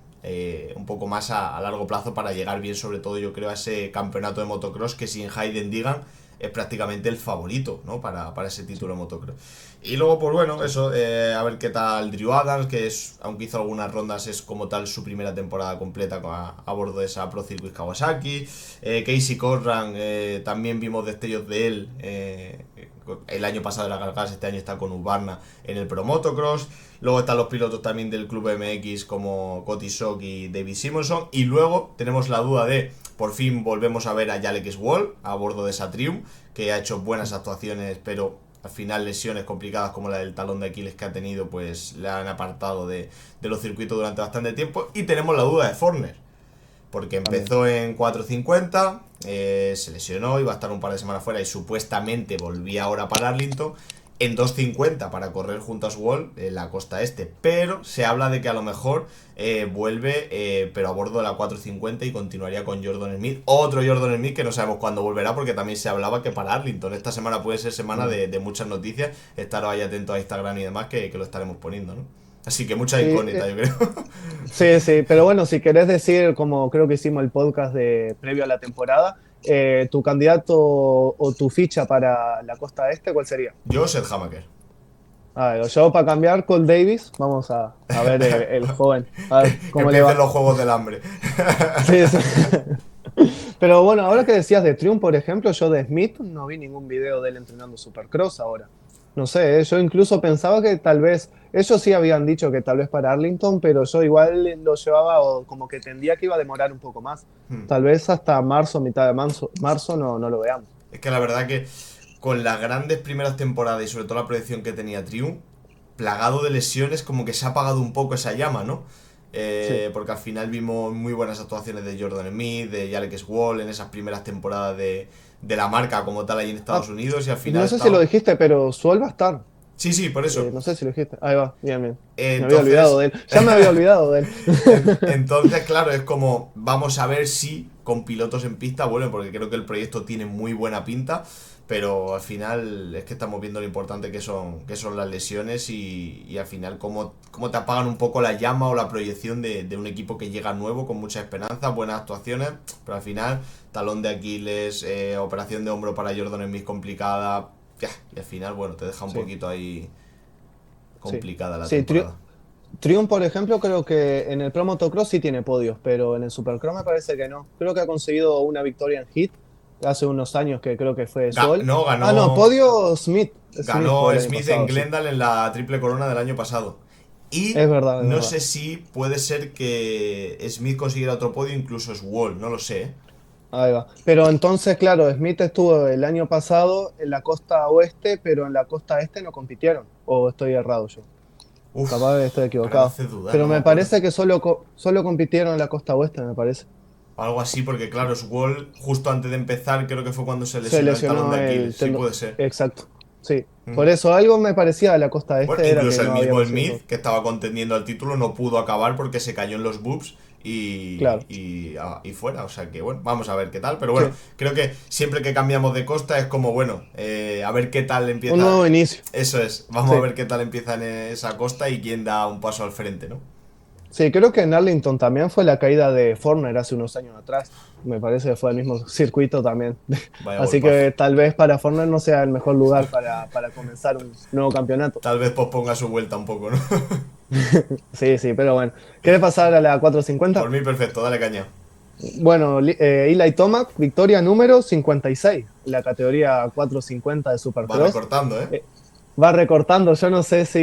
un poco más a largo plazo para llegar bien, sobre todo yo creo, a ese campeonato de motocross que sin Hayden Digan es prácticamente el favorito, ¿no? Para ese título de motocross. Y luego, pues bueno, eso, a ver qué tal Drew Adams, que es, aunque hizo algunas rondas, es como tal su primera temporada completa a bordo de esa Pro Circuit Kawasaki. Casey Corran, también vimos destellos de él el año pasado en la Cargas, este año está con Husqvarna en el Pro Motocross. Luego están los pilotos también del Club MX como Cody Sock y David Simonson. Y luego tenemos la duda de, por fin volvemos a ver a Jalek Wall a bordo de esa Triumph, que ha hecho buenas actuaciones, pero al final lesiones complicadas como la del talón de Aquiles que ha tenido, pues le han apartado de los circuitos durante bastante tiempo. Y tenemos la duda de Forner, porque empezó en 450, se lesionó, iba a estar un par de semanas fuera y supuestamente volvía ahora para Arlington en 250 para correr junto a Swall en la costa este, pero se habla de que a lo mejor vuelve, pero a bordo de la 450 y continuaría con Jordan Smith, otro Jordan Smith que no sabemos cuándo volverá, porque también se hablaba que para Arlington esta semana puede ser semana de muchas noticias. Estaros ahí atentos a Instagram y demás que lo estaremos poniendo, ¿no? Así que mucha incógnita, yo creo. Sí, sí, pero bueno, si querés decir, como creo que hicimos el podcast previo a la temporada, tu candidato o tu ficha para la costa este, ¿cuál sería? Yo, Seth Hamaker. Yo para cambiar, Cole Davis, vamos a ver el joven, a ver Que cómo le va. empiecen los juegos del hambre. Sí, sí. Pero bueno, ahora que decías de Triumph, por ejemplo, yo de Smith no vi ningún video de él entrenando Supercross ahora. No sé, yo incluso pensaba que tal vez, ellos sí habían dicho que tal vez para Arlington, pero yo igual lo llevaba o como que tendía que iba a demorar un poco más. Tal vez hasta marzo, mitad de marzo no lo veamos. Es que la verdad que con las grandes primeras temporadas y sobre todo la proyección que tenía Triumph, plagado de lesiones, como que se ha apagado un poco esa llama, ¿no? Sí. Porque al final vimos muy buenas actuaciones de Jordan Smith, de Jalek Wall en esas primeras temporadas de la marca como tal ahí en Estados Unidos, y al final No sé si lo dijiste, pero Suel va a estar. Sí, sí, por eso. No sé si lo dijiste. Ahí va, bien, bien. Me había Entonces, olvidado de él. Ya me había olvidado de él. entonces, claro, es como vamos a ver si con pilotos en pista vuelven, porque creo que el proyecto tiene muy buena pinta, pero al final es que estamos viendo lo importante que son las lesiones y al final cómo te apagan un poco la llama o la proyección de un equipo que llega nuevo con mucha esperanza, buenas actuaciones, pero al final talón de Aquiles, operación de hombro para Jordan Smith complicada, y al final, bueno, te deja un poquito ahí complicada la temporada. Triumph, por ejemplo, creo que en el Pro Motocross sí tiene podios, pero en el Supercross me parece que no. Creo que ha conseguido una victoria en hit hace unos años, que creo que fue Sol. Ganó. Podio Smith. Ganó Smith pasado, en Glendale en la triple corona del año pasado. Y es verdad, no sé si puede ser que Smith consiguiera otro podio, incluso Swall, no lo sé. Ahí va. Pero entonces, claro, Smith estuvo el año pasado en la costa oeste, pero en la costa este no compitieron. ¿O estoy errado yo? Uf, Capaz estoy equivocado. Dudar, pero no me parece que solo compitieron en la costa oeste, me parece. Algo así, porque claro, Swall, justo antes de empezar, creo que fue cuando se lesionó el talón de Aquiles. Sí, puede ser. Exacto. Sí. Por eso algo me parecía de la costa este. Bueno, era incluso que el mismo Smith, que estaba contendiendo al título, no pudo acabar porque se cayó en los boobs y fuera. O sea que bueno, vamos a ver qué tal. Pero bueno, creo que siempre que cambiamos de costa es como bueno, a ver qué tal empieza. Un nuevo inicio. Eso es, vamos a ver qué tal empieza en esa costa y quién da un paso al frente, ¿no? Sí, creo que en Arlington también fue la caída de Forner hace unos años atrás. Me parece que fue el mismo circuito también. Así que tal vez para Forner no sea el mejor lugar para comenzar un nuevo campeonato. Tal vez posponga su vuelta un poco, ¿no? Sí, pero bueno. ¿Quieres pasar a la 450? Por mí perfecto, dale caña. Bueno, Eli Tomac, victoria número 56, la categoría 450 de Supercross. Va recortando, Va recortando, yo no sé si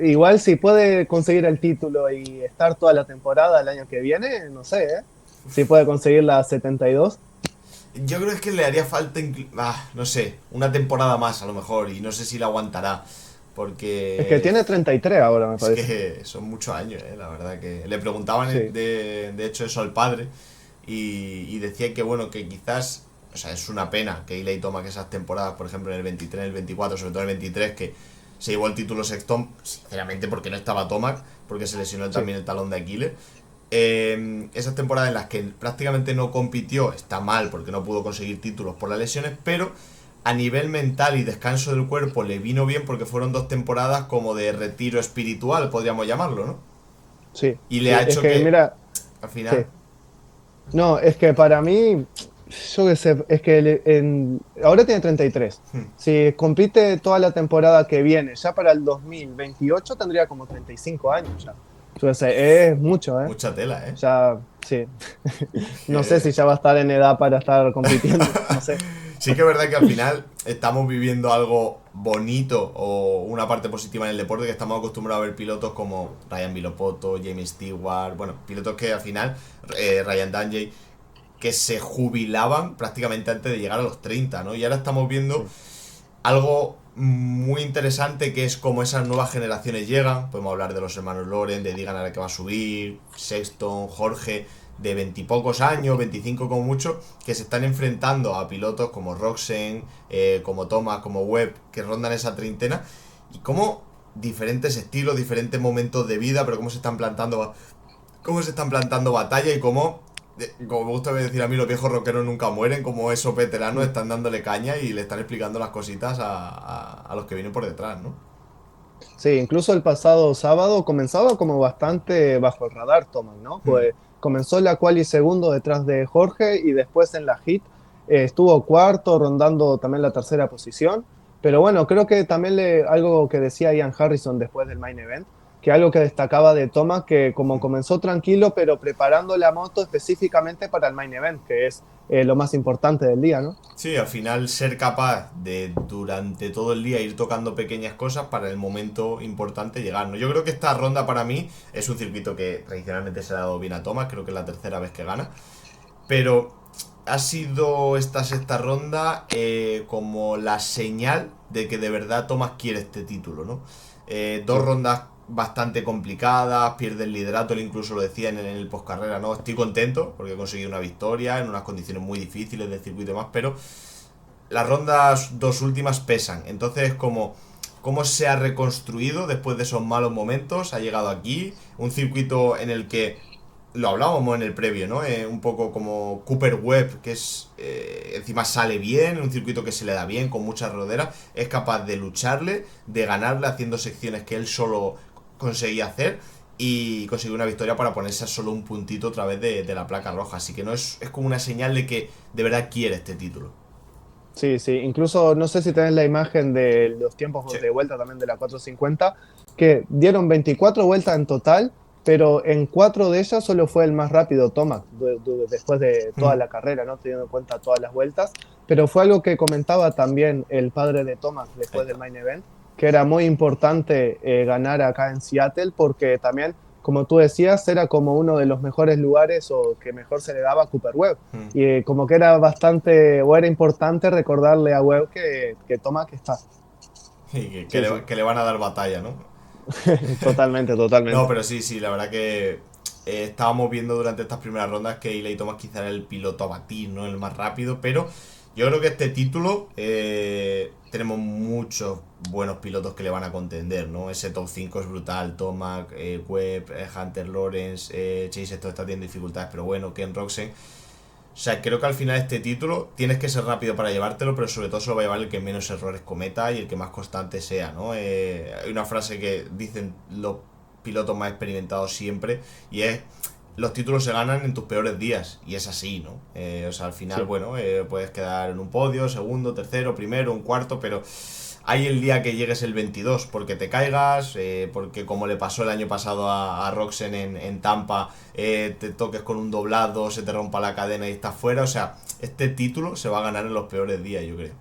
igual si puede conseguir el título y estar toda la temporada el año que viene, no sé, si puede conseguir la 72. Yo creo que le haría falta, no sé, una temporada más a lo mejor, y no sé si la aguantará, porque... Es que tiene 33 ahora, me parece. Es que son muchos años, la verdad que... Le preguntaban, de hecho, eso al padre, y decía que, bueno, que quizás... O sea, es una pena que Eli Tomac esas temporadas, por ejemplo, en el 23, en el 24, sobre todo en el 23, que se llevó el título Sexton, sinceramente porque no estaba Tomac, porque se lesionó también el talón de Aquiles. Esas temporadas en las que prácticamente no compitió, está mal porque no pudo conseguir títulos por las lesiones, pero a nivel mental y descanso del cuerpo le vino bien porque fueron 2 temporadas como de retiro espiritual, podríamos llamarlo, ¿no? Sí, Y le sí, ha es hecho que que, mira, al sí. final... No, es que para mí, yo qué sé, es que ahora tiene 33. Si compite toda la temporada que viene, ya para el 2028 tendría como 35 años ya. Yo qué sé, es mucho, ¿eh? Mucha tela, ¿eh? Ya, sí. No sé si ya va a estar en edad para estar compitiendo, no sé. Sí que es verdad que al final estamos viviendo algo bonito o una parte positiva en el deporte, que estamos acostumbrados a ver pilotos como Ryan Villopoto, James Stewart, bueno, pilotos que al final, Ryan Dungey, que se jubilaban prácticamente antes de llegar a los 30, ¿no? Y ahora estamos viendo Sí, algo muy interesante, que es como esas nuevas generaciones llegan. Podemos hablar de los hermanos Loren, de Digan ahora que va a subir, Sexton, Jorge, de 20 y pocos años, 25 como mucho, que se están enfrentando a pilotos como Roxen, como Thomas, como Webb, que rondan esa treintena, y como diferentes estilos, diferentes momentos de vida, pero cómo se están plantando batalla y cómo, como me gusta decir a mí, los viejos rockeros nunca mueren, como esos veteranos mm. están dándole caña y le están explicando las cositas a los que vienen por detrás, ¿no? Sí, incluso el pasado sábado comenzaba como bastante bajo el radar Thomas, ¿no? Hmm. Pues comenzó la quali segundo detrás de Jorge y después en la hit estuvo cuarto, rondando también la tercera posición. Pero bueno, creo que también algo que decía Ian Harrison después del main event, que algo que destacaba de Thomas, que como comenzó tranquilo, pero preparando la moto específicamente para el main event, que es lo más importante del día, ¿no? Sí, al final ser capaz de durante todo el día ir tocando pequeñas cosas para el momento importante llegar, ¿no? Yo creo que esta ronda para mí es un circuito que tradicionalmente se ha dado bien a Thomas, creo que es la tercera vez que gana, pero ha sido esta sexta ronda como la señal de que de verdad Thomas quiere este título, ¿no? Dos Sí. rondas bastante complicadas, pierde el liderato, él incluso lo decía en el postcarrera, ¿no? Estoy contento porque he conseguido una victoria en unas condiciones muy difíciles del circuito y demás, pero las rondas dos últimas pesan. Entonces, como cómo se ha reconstruido después de esos malos momentos, ha llegado aquí, un circuito en el que lo hablábamos en el previo, ¿no? Un poco como Cooper Webb, que es encima sale bien, un circuito que se le da bien, con muchas roderas, es capaz de lucharle, de ganarle haciendo secciones que él solo conseguía hacer y conseguir una victoria para ponerse a solo un puntito otra vez de la placa roja. Así que no es como una señal de que de verdad quiere este título. Sí, sí, incluso no sé si tenés la imagen de los Sí. tiempos de vuelta también de la 450, que dieron 24 vueltas en total, pero en 4 de ellas solo fue el más rápido Tomac, después de toda la carrera, ¿no? Teniendo en cuenta todas las vueltas, pero fue algo que comentaba también el padre de Tomac Ahí después del está. main event, que era muy importante ganar acá en Seattle porque también, como tú decías, era como uno de los mejores lugares o que mejor se le daba a Cooper Webb. Y como que era bastante, o era importante recordarle a Webb que toma que está. Y Sí, sí, que le van a dar batalla, ¿no? totalmente, No, totalmente. pero sí, sí, la verdad que estábamos viendo durante estas primeras rondas que Eli Thomas quizá era el piloto a batir, ¿no? El más rápido, pero yo creo que este título tenemos muchos buenos pilotos que le van a contender, ¿no? Ese top 5 es brutal, Tomac, Webb, Hunter Lawrence, Chase esto está teniendo dificultades, pero bueno, Ken Roxen. O sea, creo que al final este título tienes que ser rápido para llevártelo, pero sobre todo se lo va a llevar el que menos errores cometa y el que más constante sea, ¿no? Hay una frase que dicen los pilotos más experimentados siempre y es: los títulos se ganan en tus peores días. Y es así, ¿no? O sea, al final, Sí. bueno, puedes quedar en un podio, segundo, tercero, primero, un cuarto, pero hay el día que llegues el 22 porque te caigas, porque como le pasó el año pasado a Roxen en Tampa, te toques con un doblado, se te rompa la cadena y estás fuera. O sea, este título se va a ganar en los peores días, yo creo.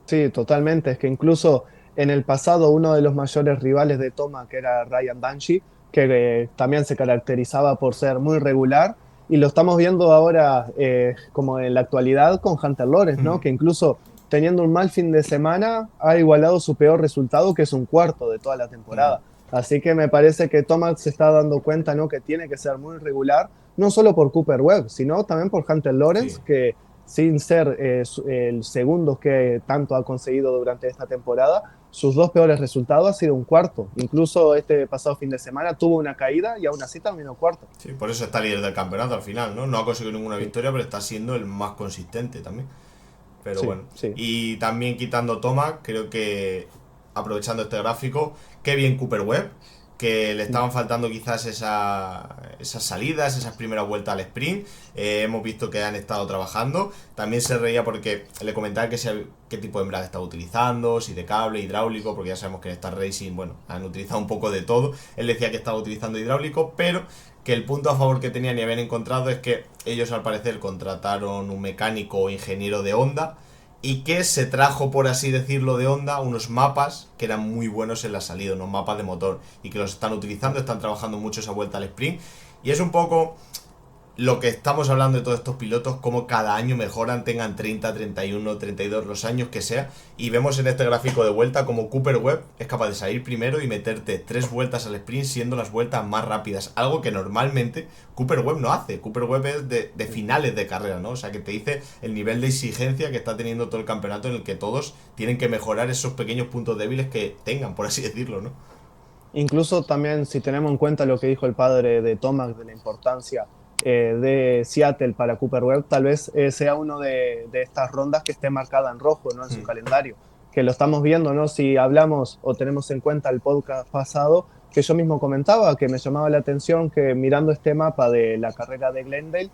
Sí, totalmente. Es que incluso en el pasado uno de los mayores rivales de Toma, que era Ryan Banshee, que también se caracterizaba por ser muy regular, y lo estamos viendo ahora como en la actualidad con Hunter Lawrence, ¿no? Que incluso teniendo un mal fin de semana ha igualado su peor resultado, que es un cuarto de toda la temporada. Así que me parece que Thomas se está dando cuenta, ¿no? Que tiene que ser muy regular, no solo por Cooper Webb, sino también por Hunter Sí. Lawrence, que sin ser el segundo que tanto ha conseguido durante esta temporada, sus dos peores resultados ha sido un cuarto. Incluso este pasado fin de semana tuvo una caída y aún así terminó cuarto. Sí, por eso está líder del campeonato al final, ¿no? No ha conseguido ninguna Sí, victoria, pero está siendo el más consistente también. pero Sí, bueno. sí. Y también quitando Toma, creo que aprovechando este gráfico, qué bien Cooper Webb, que le estaban faltando quizás esas salidas, esas primeras vueltas al sprint. Hemos visto que han estado trabajando. También se reía porque le comentaba qué tipo de embrague estaba utilizando, si de cable, hidráulico, porque ya sabemos que en Star Racing, bueno, han utilizado un poco de todo. Él decía que estaba utilizando hidráulico, pero que el punto a favor que tenían y habían encontrado es que ellos al parecer contrataron un mecánico o ingeniero de Honda y que se trajo, por así decirlo, de Honda unos mapas que eran muy buenos en la salida, unos mapas de motor, y que los están utilizando, están trabajando mucho esa vuelta al sprint, y es un poco lo que estamos hablando de todos estos pilotos, como cada año mejoran, tengan 30, 31, 32, los años que sea, y vemos en este gráfico de vuelta como Cooper Webb es capaz de salir primero y meterte 3 vueltas al sprint siendo las vueltas más rápidas, algo que normalmente Cooper Webb no hace. Cooper Webb es de finales de carrera, ¿no? O sea, que te dice el nivel de exigencia que está teniendo todo el campeonato, en el que todos tienen que mejorar esos pequeños puntos débiles que tengan, por así decirlo, ¿no? Incluso también si tenemos en cuenta lo que dijo el padre de Tomac de la importancia de Seattle para Cooper Webb, tal vez sea uno de estas rondas que esté marcada en rojo, ¿no? En su calendario, que lo estamos viendo, ¿no? Si hablamos o tenemos en cuenta el podcast pasado, que yo mismo comentaba, que me llamaba la atención que mirando este mapa de la carrera de Glendale,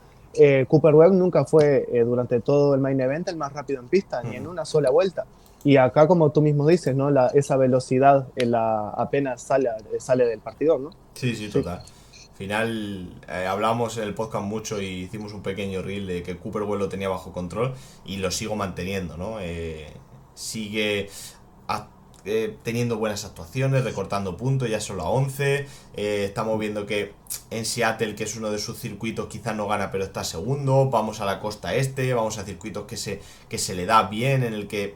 Cooper Webb nunca fue durante todo el main event el más rápido en pista, ni en una sola vuelta. Y acá, como tú mismo dices, ¿no? Esa velocidad apenas sale del partidor, ¿no? Sí, sí, Sí. total. Al final hablamos en el podcast mucho y hicimos un pequeño reel de que Cooper Webb lo tenía bajo control y lo sigo manteniendo, ¿no? Sigue a- teniendo buenas actuaciones, recortando puntos, ya solo a 11. Estamos viendo que en Seattle, que es uno de sus circuitos, quizás no gana, pero está segundo. Vamos a la costa este, vamos a circuitos que se le da bien, en el que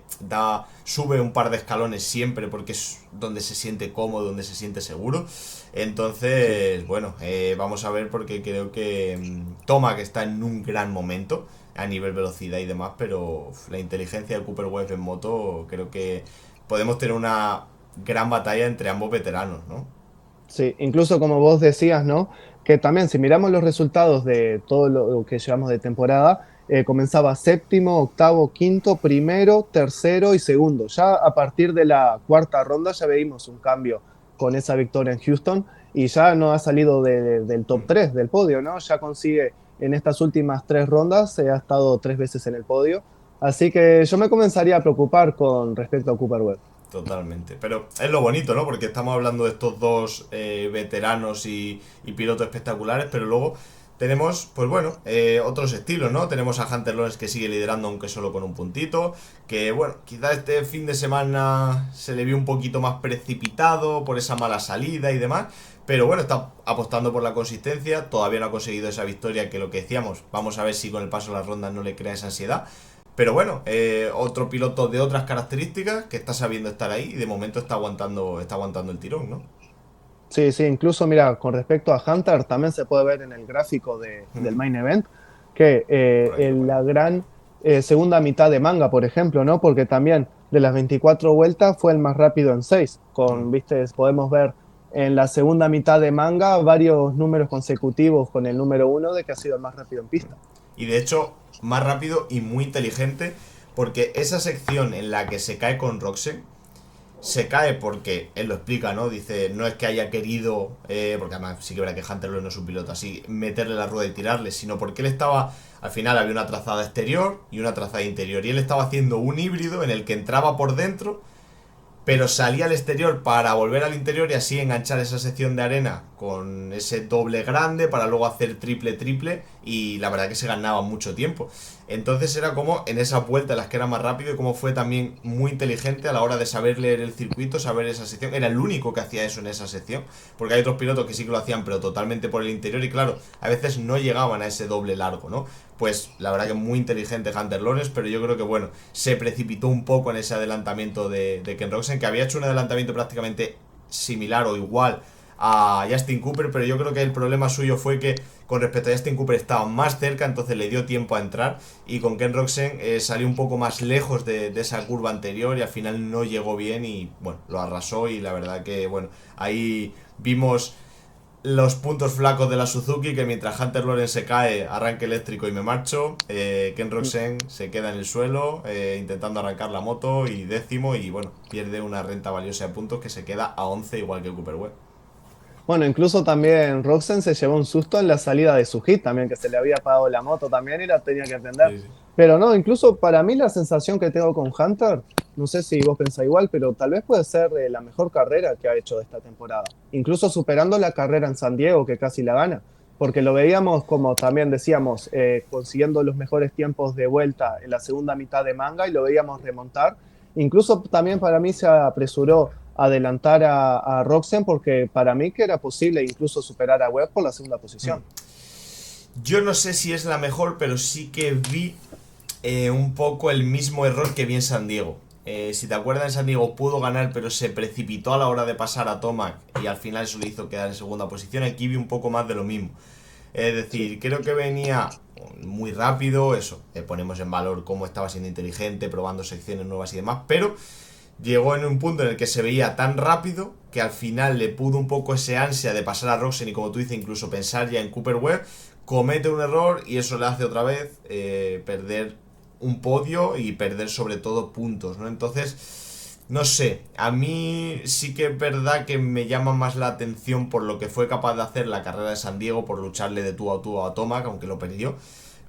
sube un par de escalones siempre porque es donde se siente cómodo, donde se siente seguro. Sí. Entonces, bueno, vamos a ver, porque creo que Toma, que está en un gran momento a nivel velocidad y demás, pero la inteligencia de Cooper Webb en moto, creo que podemos tener una gran batalla entre ambos veteranos, ¿no? Sí, incluso como vos decías, ¿no? Que también si miramos los resultados de todo lo que llevamos de temporada, comenzaba séptimo, octavo, quinto, primero, tercero y segundo. Ya a partir de la cuarta ronda ya veíamos un cambio con esa victoria en Houston y ya no ha salido del top 3 del podio, ¿no? Ya consigue en estas últimas 3 rondas, ha estado 3 veces en el podio. Así que yo me comenzaría a preocupar con respecto a Cooper Webb. Totalmente. Pero es lo bonito, ¿no? Porque estamos hablando de estos dos veteranos y pilotos espectaculares, pero luego tenemos, pues bueno, otros estilos, ¿no? Tenemos a Hunter Lawrence, que sigue liderando, aunque solo con un puntito. Que bueno, quizás este fin de semana se le vio un poquito más precipitado por esa mala salida y demás. Pero bueno, está apostando por la consistencia. Todavía no ha conseguido esa victoria, que lo que decíamos, vamos a ver si con el paso de las rondas no le crea esa ansiedad. Pero bueno, otro piloto de otras características que está sabiendo estar ahí y de momento está aguantando el tirón, ¿no? Sí, sí, incluso mira, con respecto a Hunter, también se puede ver en el gráfico del main event que Por aquí, en por la aquí. gran segunda mitad de manga, por ejemplo, ¿no? Porque también de las 24 vueltas fue el más rápido en 6. Viste, podemos ver en la segunda mitad de manga varios números consecutivos con el número uno de que ha sido el más rápido en pista. Y de hecho, más rápido y muy inteligente, porque esa sección en la que se cae con Roxen, se cae porque él lo explica, ¿no? Dice, no es que haya querido, porque además sí que verá que Hunter no es un piloto así, meterle la rueda y tirarle, sino porque él estaba, al final había una trazada exterior y una trazada interior, y él estaba haciendo un híbrido en el que entraba por dentro, pero salía al exterior para volver al interior y así enganchar esa sección de arena con ese doble grande para luego hacer triple triple, y la verdad que se ganaba mucho tiempo. Entonces era como en esa vuelta en las que era más rápido, y como fue también muy inteligente a la hora de saber leer el circuito, saber esa sección. Era el único que hacía eso en esa sección, porque hay otros pilotos que sí que lo hacían, pero totalmente por el interior, y claro, a veces no llegaban a ese doble largo, ¿no? Pues la verdad que muy inteligente Hunter Lawrence, pero yo creo que bueno, se precipitó un poco en ese adelantamiento de Ken Roczen, que había hecho un adelantamiento prácticamente similar o igual a Justin Cooper, pero yo creo que el problema suyo fue que con respecto a Justin Cooper estaba más cerca, entonces le dio tiempo a entrar, y con Ken Roczen salió un poco más lejos de esa curva anterior y al final no llegó bien y bueno, lo arrasó, y la verdad que bueno, ahí vimos los puntos flacos de la Suzuki, que mientras Hunter Loren se cae, arranque eléctrico y me marcho. Ken Roczen se queda en el suelo intentando arrancar la moto y décimo, y bueno, pierde una renta valiosa de puntos que se queda a 11 igual que Cooper Webb. Bueno, incluso también Roxen se llevó un susto en la salida de su hit también, que se le había apagado la moto también y la tenía que atender. Sí, sí. Pero no, incluso para mí la sensación que tengo con Hunter, no sé si vos pensás igual, pero tal vez puede ser la mejor carrera que ha hecho de esta temporada. Incluso superando la carrera en San Diego, que casi la gana. Porque lo veíamos, como también decíamos, consiguiendo los mejores tiempos de vuelta en la segunda mitad de manga y lo veíamos remontar. Incluso también para mí se apresuró adelantar a Roxen porque para mí que era posible incluso superar a Webb por la segunda posición. Yo no sé si es la mejor, pero sí que vi un poco el mismo error que vi en San Diego. Si te acuerdas, en San Diego pudo ganar, pero se precipitó a la hora de pasar a Tomac y al final eso le hizo quedar en segunda posición. Aquí vi un poco más de lo mismo. Es decir, creo que venía muy rápido, eso, ponemos en valor cómo estaba siendo inteligente, probando secciones nuevas y demás, pero llegó en un punto en el que se veía tan rápido que al final le pudo un poco ese ansia de pasar a Roxen y, como tú dices, incluso pensar ya en Cooper Webb, comete un error y eso le hace otra vez perder un podio y perder sobre todo puntos, ¿no? Entonces, no sé, a mí sí que es verdad que me llama más la atención por lo que fue capaz de hacer la carrera de San Diego, por lucharle de tú a Tomac, aunque lo perdió.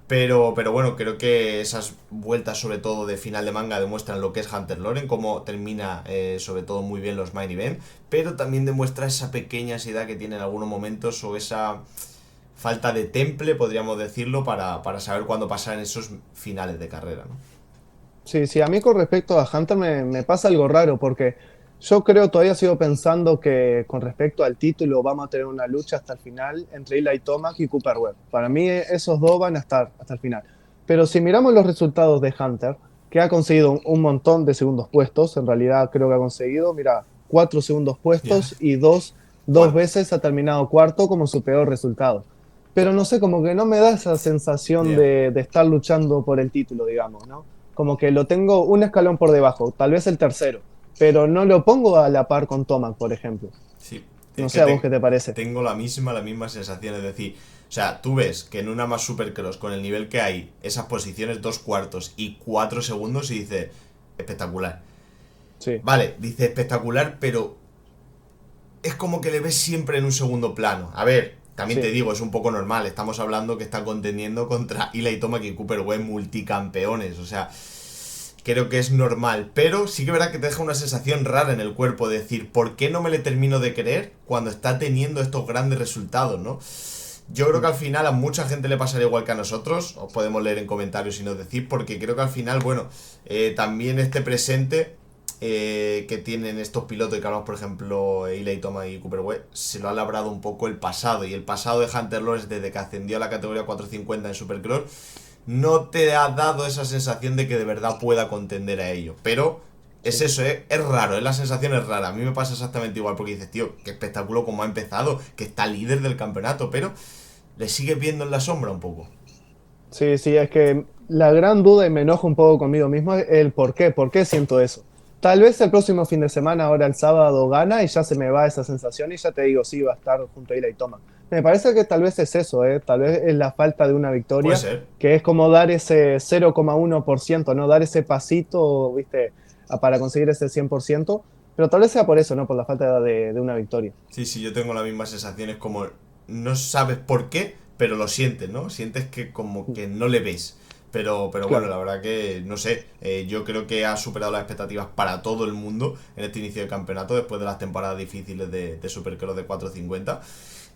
Pero bueno, creo que esas vueltas, sobre todo de final de manga, demuestran lo que es Hunter Loren, cómo termina sobre todo muy bien los main event, pero también demuestra esa pequeña ansiedad que tiene en algunos momentos, o esa falta de temple, podríamos decirlo, para saber cuándo pasar en esos finales de carrera, ¿no? Sí, sí, a mí con respecto a Hunter me pasa algo raro porque yo creo, todavía sigo pensando que con respecto al título vamos a tener una lucha hasta el final entre Eli Tomac y Cooper Webb. Para mí esos dos van a estar hasta el final. Pero si miramos los resultados de Hunter, que ha conseguido un montón de segundos puestos, en realidad creo que ha conseguido, mira, 4 segundos Ya. puestos y dos Cuarto. veces ha terminado cuarto como su peor resultado. Pero no sé, como que no me da esa sensación Yeah. de estar luchando por el título, digamos, ¿no? Como que lo tengo un escalón por debajo, tal vez el tercero, pero no lo pongo a la par con Tomac, por ejemplo. Sí, No es sé que a vos qué te parece. tengo la misma sensación, es decir, o sea, tú ves que en una más Supercross, con el nivel que hay, esas posiciones 2 cuartos y 4 segundos, y dice espectacular. Sí, Vale, dice espectacular, pero es como que le ves siempre en un segundo plano. A ver, también te sí, digo, es un poco normal, estamos hablando que está contendiendo contra Eli Tomac y Cooper Webb, multicampeones, o sea, creo que es normal, pero sí que verás que te deja una sensación rara en el cuerpo de decir, ¿por qué no me le termino de creer cuando está teniendo estos grandes resultados, no? Yo creo que al final a mucha gente le pasaría igual que a nosotros, os podemos leer en comentarios y nos decís, porque creo que al final, bueno, también este presente que tienen estos pilotos, y que hablamos, por ejemplo, Eli Tomac y Cooper Webb, se lo ha labrado un poco el pasado, y el pasado de Hunter Lawrence desde que ascendió a la categoría 450 en Supercross no te ha dado esa sensación de que de verdad pueda contender a ello. Pero es sí. eso, es raro, la sensación es rara. A mí me pasa exactamente igual, porque dices, tío, qué espectáculo como ha empezado, que está líder del campeonato, pero le sigues viendo en la sombra un poco. Sí, sí, es que la gran duda y me enojo un poco conmigo mismo es el por qué siento eso. Tal vez el próximo fin de semana, ahora el sábado, gana y ya se me va esa sensación y ya te digo, sí, va a estar junto a Eli Tomac. Me parece que tal vez es eso, ¿eh? Tal vez es la falta de una Puede victoria, ser. que es como dar ese 0,1%, ¿no? Dar ese pasito, ¿viste? Para conseguir ese 100%, pero tal vez sea por eso, ¿no? Por la falta de una victoria. Sí, sí, yo tengo las mismas sensaciones, como no sabes por qué, pero lo sientes, ¿no? Sientes que como que no le ves. Pero bueno, Claro. la verdad que, no sé, yo creo que ha superado las expectativas para todo el mundo en este inicio de campeonato, después de las temporadas difíciles de Supercross de 450.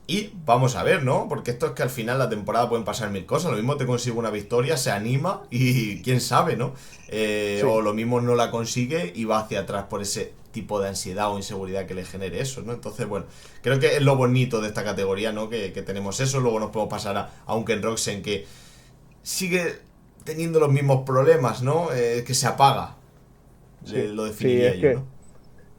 Y vamos a ver, ¿no? Porque esto es que al final la temporada pueden pasar mil cosas. Lo mismo te consigue una victoria, se anima y quién sabe, ¿no? Sí. O lo mismo no la consigue y va hacia atrás por ese tipo de ansiedad o inseguridad que le genere eso, ¿no? Entonces, bueno, creo que es lo bonito de esta categoría, ¿no? Que tenemos eso. Luego nos podemos pasar a un Ken Roczen que sigue teniendo los mismos problemas, ¿no? Que se apaga. Sí, Lo sí, definiría yo, ¿no?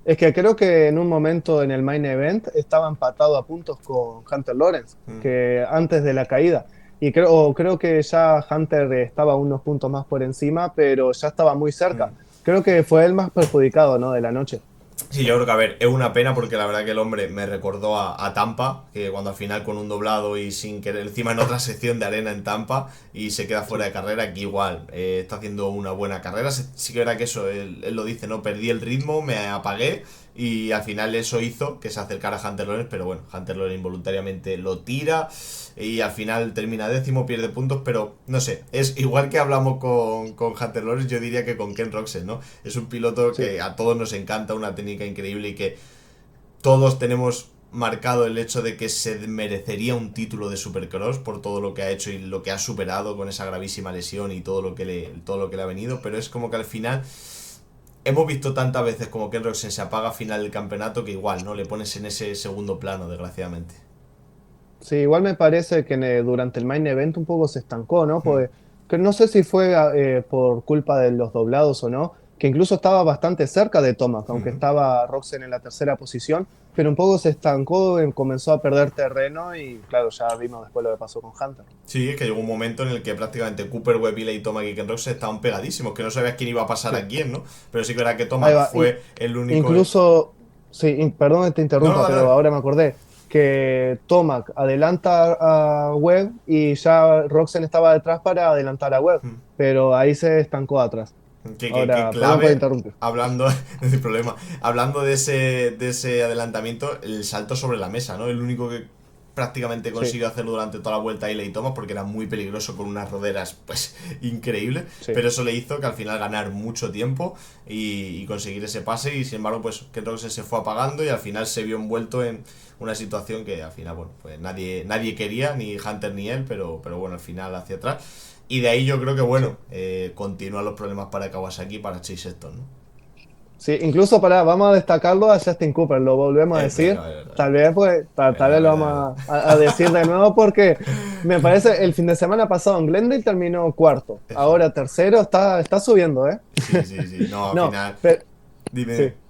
es que creo que en un momento en el main event estaba empatado a puntos con Hunter Lawrence, Mm, que antes de la caída. Y creo que ya Hunter estaba unos puntos más por encima, pero ya estaba muy cerca. mm. Creo que fue el más perjudicado, ¿no? De la noche. Sí, yo creo que, a ver, es una pena porque la verdad que el hombre me recordó a Tampa, que cuando al final con un doblado y sin querer, encima en otra sección de arena en Tampa y se queda fuera Sí. de carrera, aquí igual está haciendo una buena carrera. Sí que era que eso, él lo dice, ¿no? Perdí el ritmo, me apagué y al final eso hizo que se acercara a Hunter Lawrence, pero bueno, Hunter Lawrence involuntariamente lo tira y al final termina décimo, pierde puntos, pero no sé, es igual que hablamos con Hunter Lawrence, yo diría que con Ken Roczen, ¿no? Es un piloto Sí. que a todos nos encanta, una técnica increíble y que todos tenemos marcado el hecho de que se merecería un título de Supercross por todo lo que ha hecho y lo que ha superado con esa gravísima lesión y todo lo que le ha venido, pero es como que al final hemos visto tantas veces como Ken Roczen se apaga a final del campeonato que igual, ¿no? Le pones en ese segundo plano, desgraciadamente. Sí, igual me parece que durante el main event un poco se estancó, ¿no? Hmm. Pues que no sé si fue por culpa de los doblados o no, que incluso estaba bastante cerca de Tomac, aunque Hmm. estaba Roxen en la tercera posición, pero un poco se estancó, comenzó a perder terreno y claro, ya vimos después lo que pasó con Hunter. Sí, es que llegó un momento en el que prácticamente Cooper, Webb, y Tomac y Ken Roczen estaban pegadísimos, que no sabías quién iba a pasar Sí, a quién, ¿no? Pero sí que era que ahí Tomac va. fue el único... Incluso, sí, perdón que te No, no, interrumpa, dale, pero dale. ahora me acordé que Tomac adelanta a Webb y ya Roxen estaba detrás para adelantar a Webb, Hmm. pero ahí se estancó atrás. Que Ahora, perdón por clave, interrumpir. hablando, no hay problema, hablando de ese adelantamiento, el salto sobre la mesa, ¿no? El único que prácticamente Sí, consiguió hacerlo durante toda la vuelta y Thomas porque era muy peligroso con unas roderas, pues, increíbles, sí. pero eso le hizo que al final ganar mucho tiempo y conseguir ese pase y sin embargo, pues, que Roxen se fue apagando y al final se vio envuelto en una situación que al final, bueno, pues nadie quería, ni Hunter ni él, pero bueno, al final hacia atrás. Y de ahí yo creo que, Sí. bueno, continúan los problemas para Kawasaki y para Chase Sexton, ¿no? Sí, incluso vamos a destacarlo a Justin Cooper, lo volvemos a decir. Venga, venga, Tal vez, pues, tal venga, vez lo venga, vamos venga. a decir de nuevo porque me parece el fin de semana pasado en Glendale terminó cuarto. Eso. Ahora tercero, está subiendo, ¿eh? Sí, sí, sí. No, al No, final. pero, sí. Dime.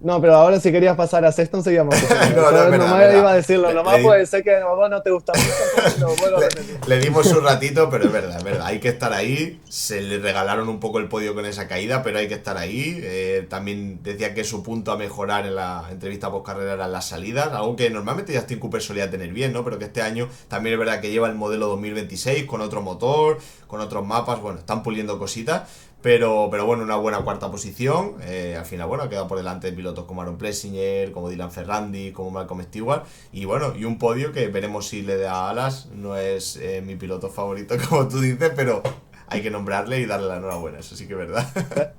No, pero ahora si querías pasar a Sexton seguíamos escuchando. No, no, es Eso verdad, es nomás verdad. iba a decirlo, nomás Le, puede ser que a vos no te gusta mucho, entonces lo vuelvo a le, repetir. le dimos su ratito, pero es verdad, es verdad. Hay que estar ahí. Se le regalaron un poco el podio con esa caída, pero hay que estar ahí. También decía que su punto a mejorar en la entrevista post carrera eran las salidas, algo que normalmente Justin Cooper solía tener bien, ¿no? Pero que este año también es verdad que lleva el modelo 2026 con otro motor, con otros mapas. Bueno, están puliendo cositas. Pero bueno, una buena cuarta posición. Al final, bueno, ha quedado por delante de pilotos como Aaron Plessinger, como Dylan Ferrandi, como Malcolm Stewart. Y bueno, y un podio que veremos si le da alas. No es mi piloto favorito, como tú dices, pero hay que nombrarle y darle la enhorabuena. Eso sí que es verdad.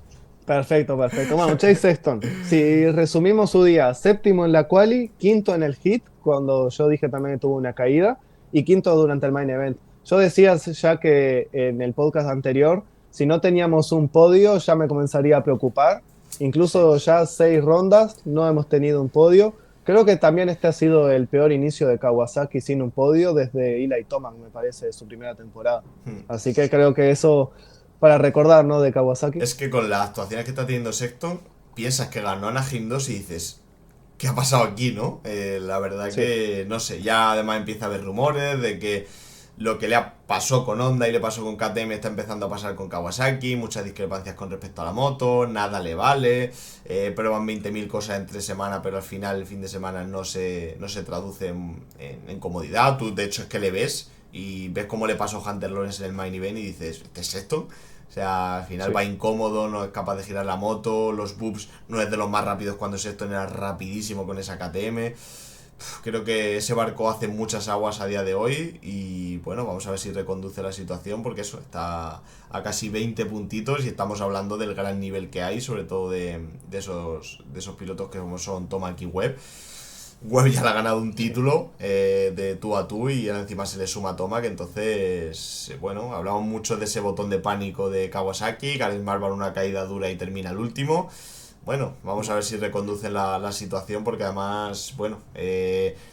Perfecto, perfecto. Bueno, Chase Sexton, si resumimos su día, séptimo en la quali, quinto en el hit, cuando yo dije también que tuvo una caída, y quinto durante el main event. Yo decía ya que en el podcast anterior, si no teníamos un podio, ya me comenzaría a preocupar. Sí. Incluso ya 6 rondas no hemos tenido un podio. Creo que también este ha sido el peor inicio de Kawasaki sin un podio desde Eli Tomac, me parece, de su primera temporada. Así que creo que eso para recordar, ¿no? De Kawasaki. Es que con las actuaciones que está teniendo Sexton, piensas que ganó Anaheim 2 y dices, ¿qué ha pasado aquí, no? La verdad Sí, que, no sé, ya además empieza a haber rumores de que lo que le pasó con Honda y le pasó con KTM está empezando a pasar con Kawasaki, muchas discrepancias con respecto a la moto, nada le vale, prueban 20.000 cosas entre semana, pero al final el fin de semana no se traduce en comodidad. Tú de hecho es que le ves y ves cómo le pasó a Hunter Lawrence en el main event y dices, ¿qué es esto? O sea, al final sí. va incómodo, no es capaz de girar la moto, los boobs no es de los más rápidos cuando Sexton era rapidísimo con esa KTM. Creo que ese barco hace muchas aguas a día de hoy y bueno, vamos a ver si reconduce la situación porque eso está a casi 20 puntitos y estamos hablando del gran nivel que hay, sobre todo de esos pilotos que como son Tomac y Webb. Webb ya le ha ganado un título de tú a tú y encima se le suma a Tomac, entonces, bueno, hablamos mucho de ese botón de pánico de Kawasaki, Garen Marvan una caída dura y termina el último. Bueno, vamos a ver si reconducen la situación porque además, bueno,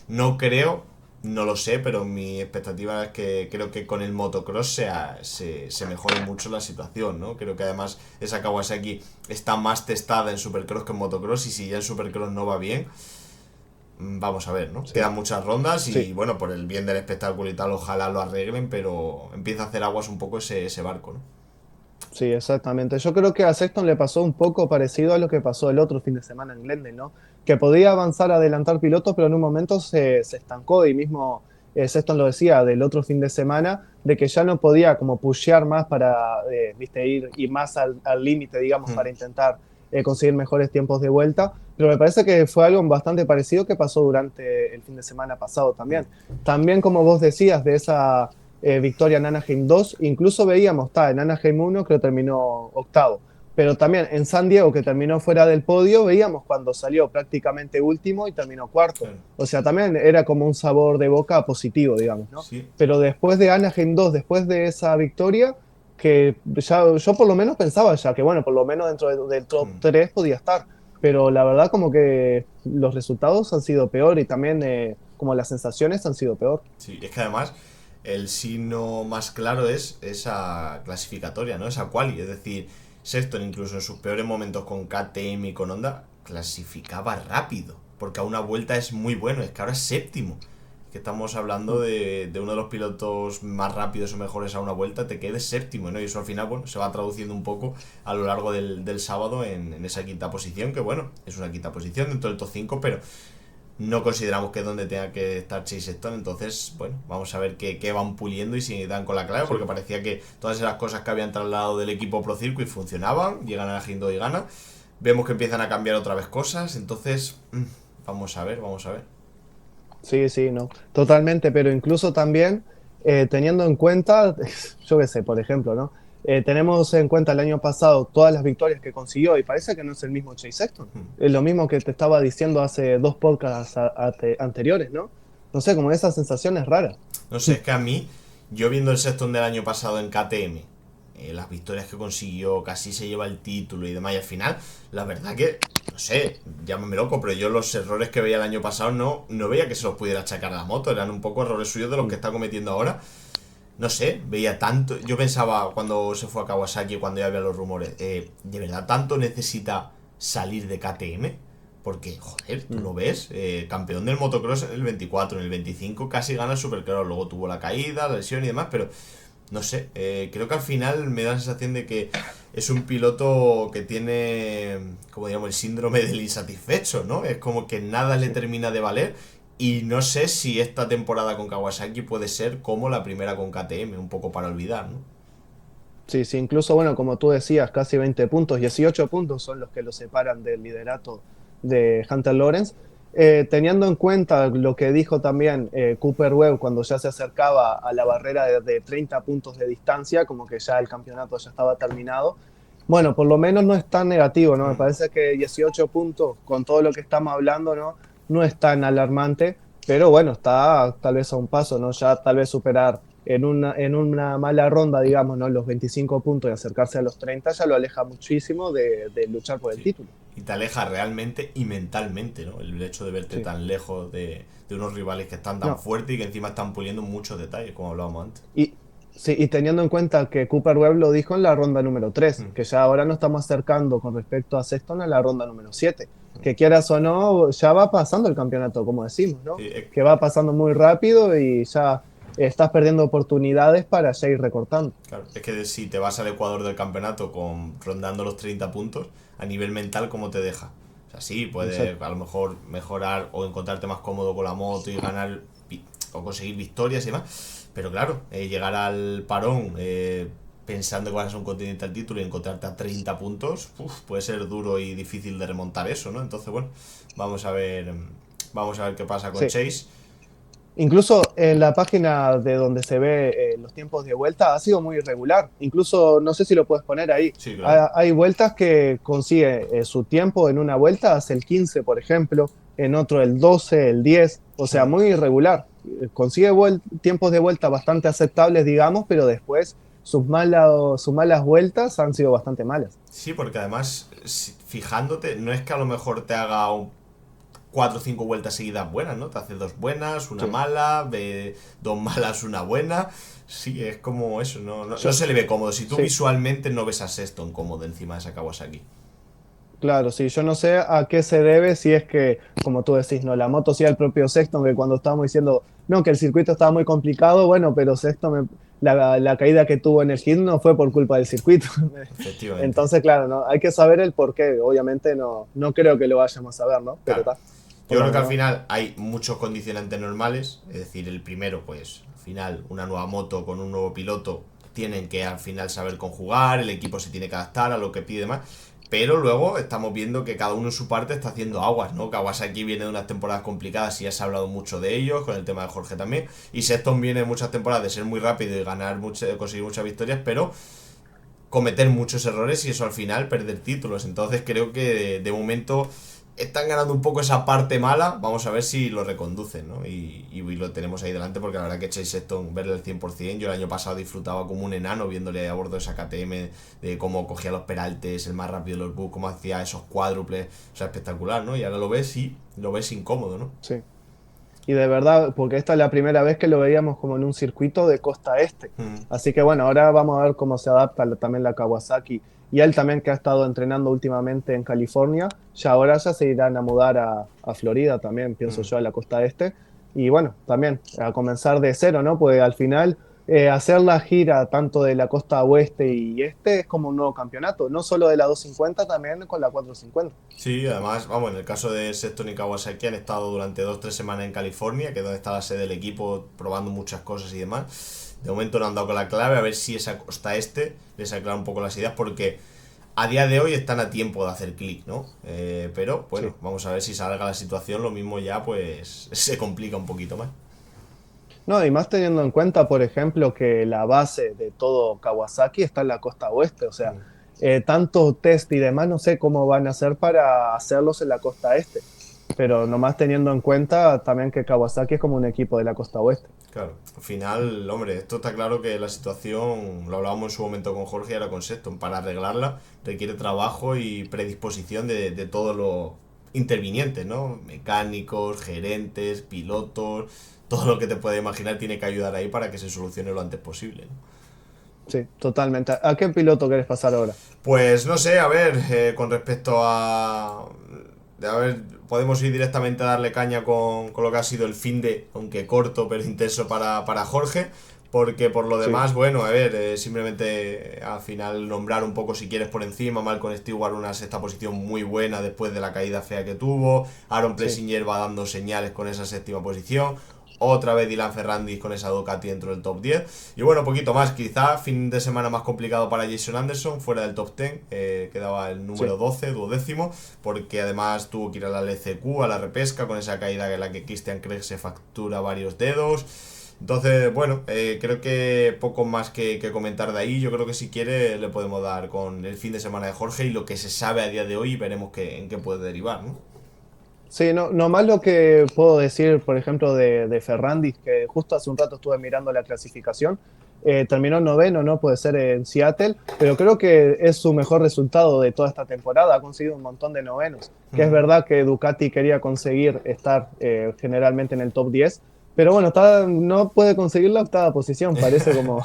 no creo, no lo sé, pero mi expectativa es que creo que con el motocross se mejore mucho la situación, ¿no? Creo que además esa Kawasaki está más testada en Supercross que en motocross y si ya en Supercross no va bien, vamos a ver, ¿no? Sí, Quedan muchas rondas y sí, bueno, por el bien del espectáculo y tal, ojalá lo arreglen, pero empieza a hacer aguas un poco ese barco, ¿no? Sí, exactamente. Yo creo que a Sexton le pasó un poco parecido a lo que pasó el otro fin de semana en Glendale, ¿no? Que podía avanzar, adelantar pilotos, pero en un momento se estancó y mismo Sexton lo decía del otro fin de semana, de que ya no podía como pushear más para, viste, ir más al límite, digamos, Mm, para intentar conseguir mejores tiempos de vuelta. Pero me parece que fue algo bastante parecido que pasó durante el fin de semana pasado también. mm. También, como vos decías, de esa victoria en Anaheim 2, incluso veíamos, está en Anaheim 1 que terminó octavo, pero también en San Diego, que terminó fuera del podio, veíamos cuando salió prácticamente último y terminó cuarto. Claro. O sea, también era como un sabor de boca positivo, digamos, ¿no? Sí. Pero después de Anaheim 2, después de esa victoria, que ya, yo por lo menos pensaba ya que, bueno, por lo menos dentro del top Mm. 3 podía estar, pero la verdad como que los resultados han sido peor y también como las sensaciones han sido peor. Sí, es que además el signo más claro es esa clasificatoria, ¿no? Esa quali. Es decir, Sexton incluso en sus peores momentos con KTM y con Honda clasificaba rápido. Porque a una vuelta es muy bueno. Es que ahora es séptimo. Que estamos hablando de uno de los pilotos más rápidos o mejores a una vuelta, te quedes séptimo, ¿no? Y eso al final, bueno, se va traduciendo un poco a lo largo del sábado en esa quinta posición, que bueno, es una quinta posición dentro del top 5, pero no consideramos que es donde tenga que estar Chase Sexton. Entonces, bueno, vamos a ver qué van puliendo y si dan con la clave, Sí. porque parecía que todas esas cosas que habían trasladado del equipo Pro Circuit funcionaban, llegan a la Gindo y gana. Vemos que empiezan a cambiar otra vez cosas, entonces, vamos a ver, vamos a ver. Sí, sí, no, totalmente, pero incluso también teniendo en cuenta, yo qué sé, por ejemplo, ¿no? Tenemos en cuenta el año pasado todas las victorias que consiguió y parece que no es el mismo Chase Sexton. Es lo mismo que te estaba diciendo hace dos podcasts anteriores, ¿no? No sé, como esa sensación es rara. No sé, es que a mí, yo viendo el Sexton del año pasado en KTM, las victorias que consiguió, casi se lleva el título y demás, y al final, la verdad que, no sé, llámame loco, pero yo los errores que veía el año pasado no veía que se los pudiera achacar a la moto, eran un poco errores suyos de los que está cometiendo ahora. No sé, veía tanto, yo pensaba cuando se fue a Kawasaki, cuando ya había los rumores, ¿de verdad tanto necesita salir de KTM? Porque, joder, tú lo ves, campeón del motocross en el 24, en el 25 casi gana el Supercross, luego tuvo la caída, la lesión y demás, pero no sé, creo que al final me da la sensación de que es un piloto que tiene, como digamos, el síndrome del insatisfecho, ¿no? Es como que nada le Sí. termina de valer y no sé si esta temporada con Kawasaki puede ser como la primera con KTM, un poco para olvidar, ¿no? Sí, sí, incluso, bueno, como tú decías, casi 20 puntos, 18 puntos son los que lo separan del liderato de Hunter Lawrence. Teniendo en cuenta lo que dijo también Cooper Webb cuando ya se acercaba a la barrera de 30 puntos de distancia, como que ya el campeonato ya estaba terminado, bueno, por lo menos no es tan negativo, ¿no? Me Mm. parece que 18 puntos, con todo lo que estamos hablando, ¿no? No es tan alarmante, pero bueno, está tal vez a un paso, ¿no? Ya tal vez superar en una mala ronda, digamos, ¿no? Los 25 puntos y acercarse a los 30 ya lo aleja muchísimo de luchar por el Sí. título. Y te aleja realmente y mentalmente, ¿no? El hecho de verte Sí. tan lejos de unos rivales que están tan No, fuertes y que encima están puliendo muchos detalles, como hablábamos antes. y, sí, y teniendo en cuenta que Cooper Webb lo dijo en la ronda número 3, Mm. que ya ahora nos estamos acercando con respecto a Sexton a la ronda número 7, que quieras o no, ya va pasando el campeonato, como decimos, ¿no? Sí, Que va pasando muy rápido y ya estás perdiendo oportunidades para ya ir recortando. claro, es que si te vas al Ecuador del campeonato con rondando los 30 puntos, a nivel mental, ¿cómo te deja? O sea, sí, puedes a lo mejor mejorar o encontrarte más cómodo con la moto y ganar o conseguir victorias y demás. Pero claro, llegar al parón pensando que vas a ser un continente al título y encontrarte a 30 puntos, puede ser duro y difícil de remontar eso, ¿no? Entonces, bueno, vamos a ver, vamos a ver qué pasa con Sí. Chase. Incluso en la página de donde se ve los tiempos de vuelta ha sido muy irregular. Incluso no sé si lo puedes poner ahí. Sí, claro. Hay vueltas que consigue su tiempo en una vuelta, hace el 15, por ejemplo, en otro el 12, el 10, o sea, muy irregular. Consigue tiempos de vuelta bastante aceptables, digamos, pero después sus malas vueltas han sido bastante malas. Sí, porque además, fijándote, no es que a lo mejor te haga cuatro o cinco vueltas seguidas buenas, ¿no? Te hace dos buenas, una Sí. mala, dos malas, una buena. Sí, es como eso, no Yo, se le ve cómodo. Si tú sí. visualmente no ves a Sexton cómodo encima de esa Kawasaki. Claro, sí, yo no sé a qué se debe, si es que, como tú decís, no, la moto sí el propio Sexton, que cuando estábamos diciendo, no, que el circuito estaba muy complicado, bueno, pero Sexton la caída que tuvo en el hit no fue por culpa del circuito. Efectivamente. Entonces, claro, ¿no? Hay que saber el porqué. Obviamente no creo que lo vayamos a ver, ¿no? Pero Claro. está. Yo Por lo creo que al menos, final hay muchos condicionantes normales, es decir, el primero, pues al final una nueva moto con un nuevo piloto tienen que al final saber conjugar, el equipo se tiene que adaptar a lo que pide más, pero luego estamos viendo que cada uno en su parte está haciendo aguas, ¿no? Kawasaki viene de unas temporadas complicadas y ya se ha hablado mucho de ellos, con el tema de Jorge también, y Sexton viene de muchas temporadas de ser muy rápido y conseguir muchas victorias, pero cometer muchos errores y eso al final perder títulos. Entonces creo que de momento están ganando un poco esa parte mala. Vamos a ver si lo reconducen, ¿no? Y lo tenemos ahí delante porque la verdad que Chase Sexton, verle al 100%, yo el año pasado disfrutaba como un enano viéndole a bordo de esa KTM, de cómo cogía los peraltes, el más rápido de los bugs, cómo hacía esos cuádruples, o sea, espectacular, ¿no? Y ahora lo ves y lo ves incómodo, ¿no? sí. Y de verdad, porque esta es la primera vez que lo veíamos como en un circuito de costa este. Mm. Así que bueno, ahora vamos a ver cómo se adapta también la Kawasaki. Y él también que ha estado entrenando últimamente en California, ya ahora ya se irán a mudar a Florida también, pienso Mm. yo, a la costa este. Y bueno, también a comenzar de cero, ¿no? Porque al final hacer la gira tanto de la costa oeste y este es como un nuevo campeonato, no solo de la 250, también con la 450. Sí, además, vamos, en el caso de Sexton y Kawasaki han estado durante 2 o 3 semanas en California, que es donde está la sede del equipo, probando muchas cosas y demás. De momento no han dado con la clave, a ver si esa costa este les aclara un poco las ideas, porque a día de hoy están a tiempo de hacer clic, ¿no? Pero Sí. bueno, vamos a ver si salga la situación, lo mismo ya pues se complica un poquito más. No, y más teniendo en cuenta, por ejemplo, que la base de todo Kawasaki está en la costa oeste, o sea, Mm. tanto test y demás, no sé cómo van a hacer para hacerlos en la costa este, pero nomás teniendo en cuenta también que Kawasaki es como un equipo de la costa oeste. Claro, al final, hombre, esto está claro que la situación, lo hablábamos en su momento con Jorge y ahora con Sexton, para arreglarla requiere trabajo y predisposición de todos los intervinientes, ¿no? Mecánicos, gerentes, pilotos, todo lo que te puedas imaginar tiene que ayudar ahí para que se solucione lo antes posible, ¿no? Sí, totalmente. ¿A qué piloto querés pasar ahora? Pues no sé, a ver, con respecto a ver, podemos ir directamente a darle caña con lo que ha sido el fin de, aunque corto, pero intenso para Jorge. Porque por lo Sí, demás, bueno, a ver, simplemente al final nombrar un poco si quieres por encima. Malcolm Stewart, una sexta posición muy buena después de la caída fea que tuvo. Aaron sí. Plessinger va dando señales con esa séptima posición. Otra vez Dylan Ferrandis con esa Ducati dentro del top 10. Y bueno, poquito más, quizá fin de semana más complicado para Jason Anderson, fuera del top 10, quedaba el número Sí. 12, duodécimo, porque además tuvo que ir a la LCQ, a la repesca, con esa caída en la que Christian Craig se fractura varios dedos. Entonces, bueno, creo que poco más que comentar de ahí. Yo creo que si quiere le podemos dar con el fin de semana de Jorge y lo que se sabe a día de hoy y veremos en qué puede derivar, ¿no? Sí, no más lo que puedo decir, por ejemplo, de Ferrandis, que justo hace un rato estuve mirando la clasificación, terminó noveno, ¿no? Puede ser en Seattle, pero creo que es su mejor resultado de toda esta temporada, ha conseguido un montón de novenos, que es Mm. verdad que Ducati quería conseguir estar generalmente en el top 10, pero bueno, no puede conseguir la octava posición, parece como,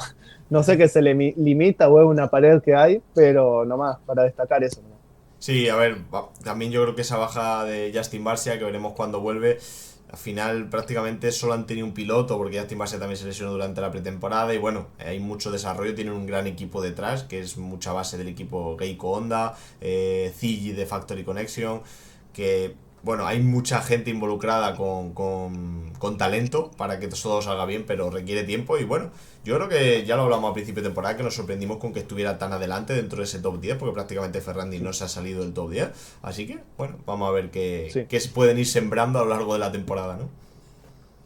no sé qué se le limita o es una pared que hay, pero nomás para destacar eso, ¿no? Sí, a ver, también yo creo que esa baja de Justin Barcia, que veremos cuando vuelve, al final prácticamente solo han tenido un piloto, porque Justin Barcia también se lesionó durante la pretemporada y bueno, hay mucho desarrollo, tienen un gran equipo detrás, que es mucha base del equipo Geico Honda, Ziggy de Factory Connection, que bueno, hay mucha gente involucrada con talento para que todo salga bien, pero requiere tiempo y bueno, yo creo que ya lo hablamos a principio de temporada, que nos sorprendimos con que estuviera tan adelante dentro de ese top 10 porque prácticamente Ferrandi no se ha salido del top 10, así que bueno, vamos a ver Sí. qué se pueden ir sembrando a lo largo de la temporada, ¿no?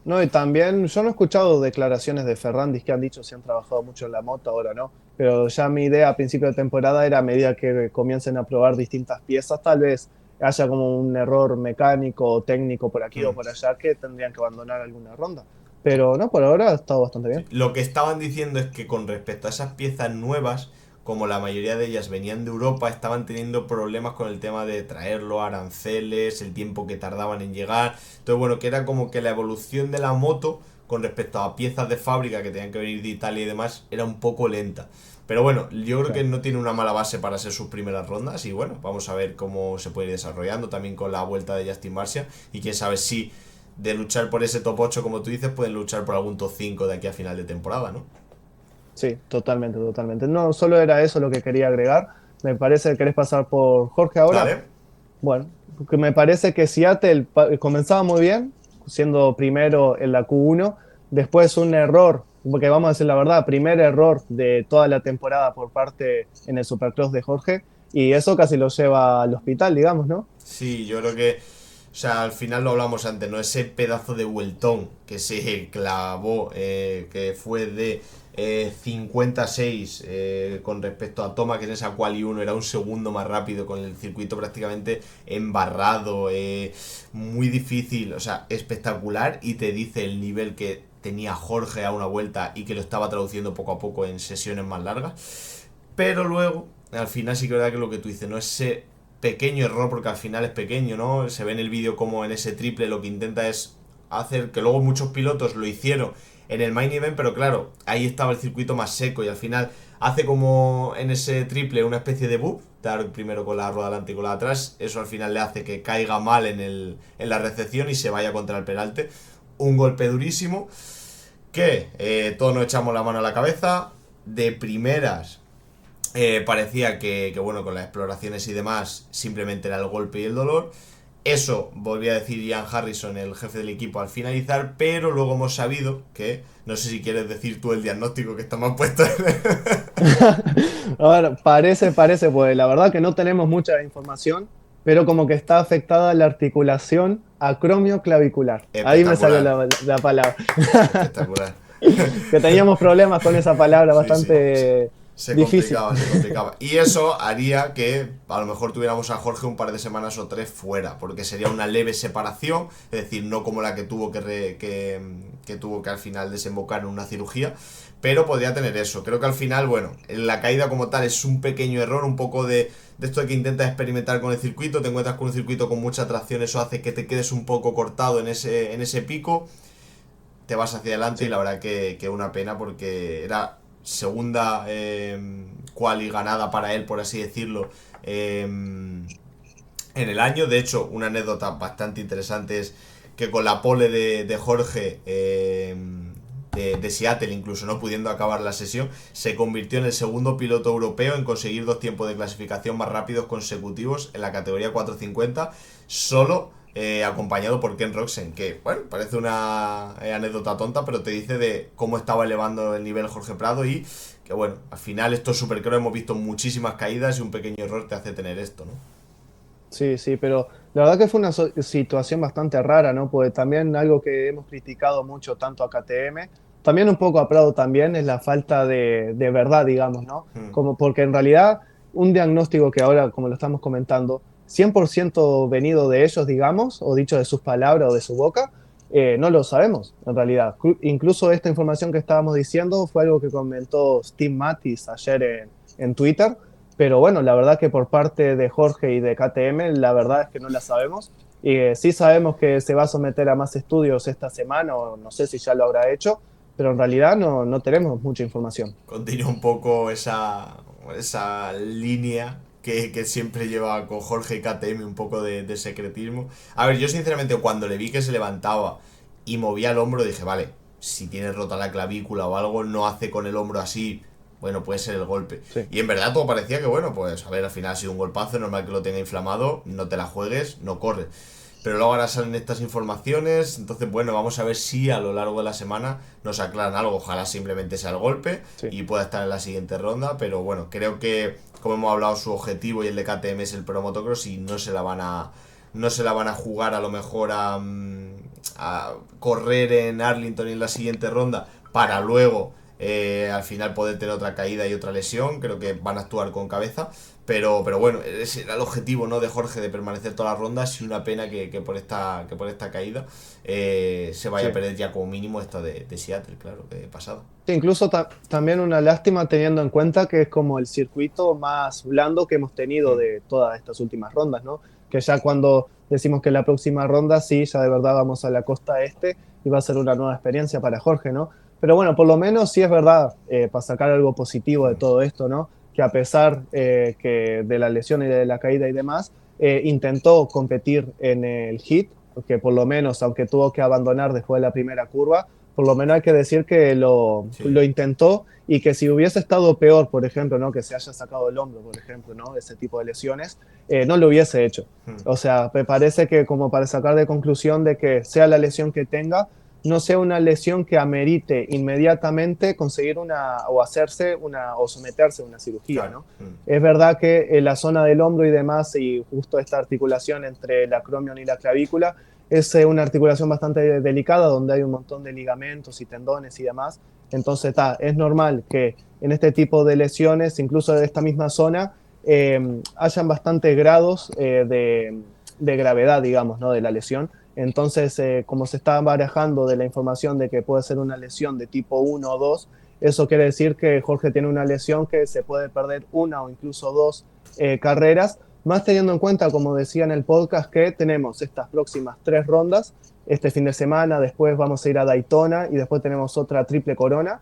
No, y también yo no he escuchado declaraciones de Ferrandis que han dicho si han trabajado mucho en la moto, ahora no, pero ya mi idea a principio de temporada era a medida que comiencen a probar distintas piezas, tal vez haya como un error mecánico o técnico por aquí o Mm. por allá que tendrían que abandonar alguna ronda. Pero no, por ahora ha estado bastante Sí. bien. Lo que estaban diciendo es que con respecto a esas piezas nuevas, como la mayoría de ellas venían de Europa, estaban teniendo problemas con el tema de traerlo, aranceles, el tiempo que tardaban en llegar. Entonces, bueno, que era como que la evolución de la moto con respecto a piezas de fábrica que tenían que venir de Italia y demás era un poco lenta. Pero bueno, yo creo Sí. que no tiene una mala base para ser sus primeras rondas y bueno, vamos a ver cómo se puede ir desarrollando también con la vuelta de Justin Marcia y quién sabe si de luchar por ese top 8 como tú dices pueden luchar por algún top 5 de aquí a final de temporada, ¿no? Sí, totalmente, totalmente. No, solo era eso lo que quería agregar. Me parece que querés pasar por Jorge ahora. Dale. Bueno, porque me parece que Seattle comenzaba muy bien, siendo primero en la Q1, después un error, porque vamos a decir la verdad, primer error de toda la temporada por parte en el Supercross de Jorge, y eso casi lo lleva al hospital, digamos, ¿no? Sí, yo creo que, o sea, al final lo hablamos antes, ¿no? Ese pedazo de vueltón que se clavó, que fue de 56 con respecto a Thomas, que en esa quali 1 era un segundo más rápido, con el circuito prácticamente embarrado, muy difícil, o sea, espectacular, y te dice el nivel que tenía Jorge a una vuelta y que lo estaba traduciendo poco a poco en sesiones más largas. Pero luego, al final sí que es verdad que lo que tú dices, ¿no? Ese pequeño error, porque al final es pequeño, ¿no? Se ve en el vídeo como en ese triple lo que intenta es hacer, que luego muchos pilotos lo hicieron en el main event, pero claro, ahí estaba el circuito más seco y al final hace como en ese triple una especie de boob, dar primero con la rueda delante y con la de atrás, eso al final le hace que caiga mal en la recepción y se vaya contra el peralte. Un golpe durísimo que todos nos echamos la mano a la cabeza, de primeras parecía que, bueno, con las exploraciones y demás, simplemente era el golpe y el dolor. Eso volvía a decir Ian Harrison, el jefe del equipo, al finalizar, pero luego hemos sabido que, no sé si quieres decir tú el diagnóstico que está más puesto. A ver, parece, pues la verdad que no tenemos mucha información, pero como que está afectada la articulación acromioclavicular. Ahí me salió Espectacular, la palabra. espectacular. Que teníamos problemas con esa palabra Sí, sí. bastante Se difícil. complicaba, se complicaba. Y eso haría que a lo mejor tuviéramos a Jorge un par de semanas o tres fuera, porque sería una leve separación, es decir, no como la que tuvo que tuvo que al final desembocar en una cirugía, pero podría tener eso. Creo que al final, bueno, la caída como tal es un pequeño error, un poco de esto de que intentas experimentar con el circuito, te encuentras con un circuito con mucha tracción, eso hace que te quedes un poco cortado en ese pico, te vas hacia adelante y Sí. la verdad que una pena porque era segunda quali ganada para él, por así decirlo, en el año. De hecho, una anécdota bastante interesante es que con la pole de Jorge de Seattle, incluso no pudiendo acabar la sesión, se convirtió en el segundo piloto europeo en conseguir dos tiempos de clasificación más rápidos consecutivos en la categoría 450, solo acompañado por Ken Roxen, que, bueno, parece una anécdota tonta, pero te dice de cómo estaba elevando el nivel Jorge Prado y que, bueno, al final estos supercross hemos visto muchísimas caídas y un pequeño error te hace tener esto, ¿no? Sí, sí, pero la verdad que fue una situación bastante rara, ¿no? Porque también algo que hemos criticado mucho tanto a KTM, también un poco a Prado también, es la falta de verdad, digamos, ¿no? Hmm. Como porque en realidad un diagnóstico que ahora, como lo estamos comentando, 100% venido de ellos, digamos, o dicho de sus palabras o de su boca, no lo sabemos, en realidad. Incluso esta información que estábamos diciendo fue algo que comentó Steve Mattis ayer en Twitter, pero bueno, la verdad que por parte de Jorge y de KTM, la verdad es que no la sabemos. Y sí sabemos que se va a someter a más estudios esta semana, o no sé si ya lo habrá hecho, pero en realidad no tenemos mucha información. Continúa un poco esa línea que siempre lleva con Jorge y KTM, un poco de secretismo. A ver, yo sinceramente cuando le vi que se levantaba y movía el hombro dije, vale, si tiene rota la clavícula o algo, no hace con el hombro así, bueno, puede ser el golpe. Sí. Y en verdad todo parecía que, bueno, pues a ver, al final ha sido un golpazo, normal que lo tenga inflamado, no te la juegues, no corres. Pero luego ahora salen estas informaciones, entonces bueno, vamos a ver si a lo largo de la semana nos aclaran algo, ojalá simplemente sea el golpe Sí. y pueda estar en la siguiente ronda, pero bueno, creo que como hemos hablado su objetivo y el de KTM es el Pro Motocross y no se la van a jugar a lo mejor a correr en Arlington en la siguiente ronda para luego al final poder tener otra caída y otra lesión. Creo que van a actuar con cabeza. Pero bueno, ese era el objetivo, ¿no?, de Jorge, de permanecer todas las rondas. Y una pena que por esta caída se vaya a Sí. perder ya como mínimo esta de Seattle, claro, que pasado. Sí, incluso también una lástima teniendo en cuenta que es como el circuito más blando que hemos tenido Hmm. de todas estas últimas rondas, ¿no? Que ya cuando decimos que la próxima ronda sí, ya de verdad vamos a la costa este y va a ser una nueva experiencia para Jorge, ¿no? Pero bueno, por lo menos sí es verdad, para sacar algo positivo de Hmm. todo esto, ¿no? Que a pesar que de la lesión y de la caída y demás, intentó competir en el hit, que por lo menos, aunque tuvo que abandonar después de la primera curva, por lo menos hay que decir que Sí. lo intentó y que si hubiese estado peor, por ejemplo, ¿no? Que se haya sacado el hombro, por ejemplo, ¿no? Ese tipo de lesiones, no lo hubiese hecho. Mm. O sea, me parece que como para sacar de conclusión de que sea la lesión que tenga, no sea una lesión que amerite inmediatamente conseguir una o hacerse una o someterse a una cirugía, Claro. ¿no? Mm. Es verdad que en la zona del hombro y demás, y justo esta articulación entre el acromion y la clavícula, es una articulación bastante delicada donde hay un montón de ligamentos y tendones y demás. Entonces, es normal que en este tipo de lesiones, incluso de esta misma zona, hayan bastantes grados de gravedad, digamos, ¿no? De la lesión. Entonces, como se está barajando de la información de que puede ser una lesión de tipo 1 o 2, eso quiere decir que Jorge tiene una lesión que se puede perder una o incluso dos carreras, más teniendo en cuenta, como decía en el podcast, que tenemos estas próximas 3 rondas, este fin de semana, después vamos a ir a Daytona y después tenemos otra triple corona,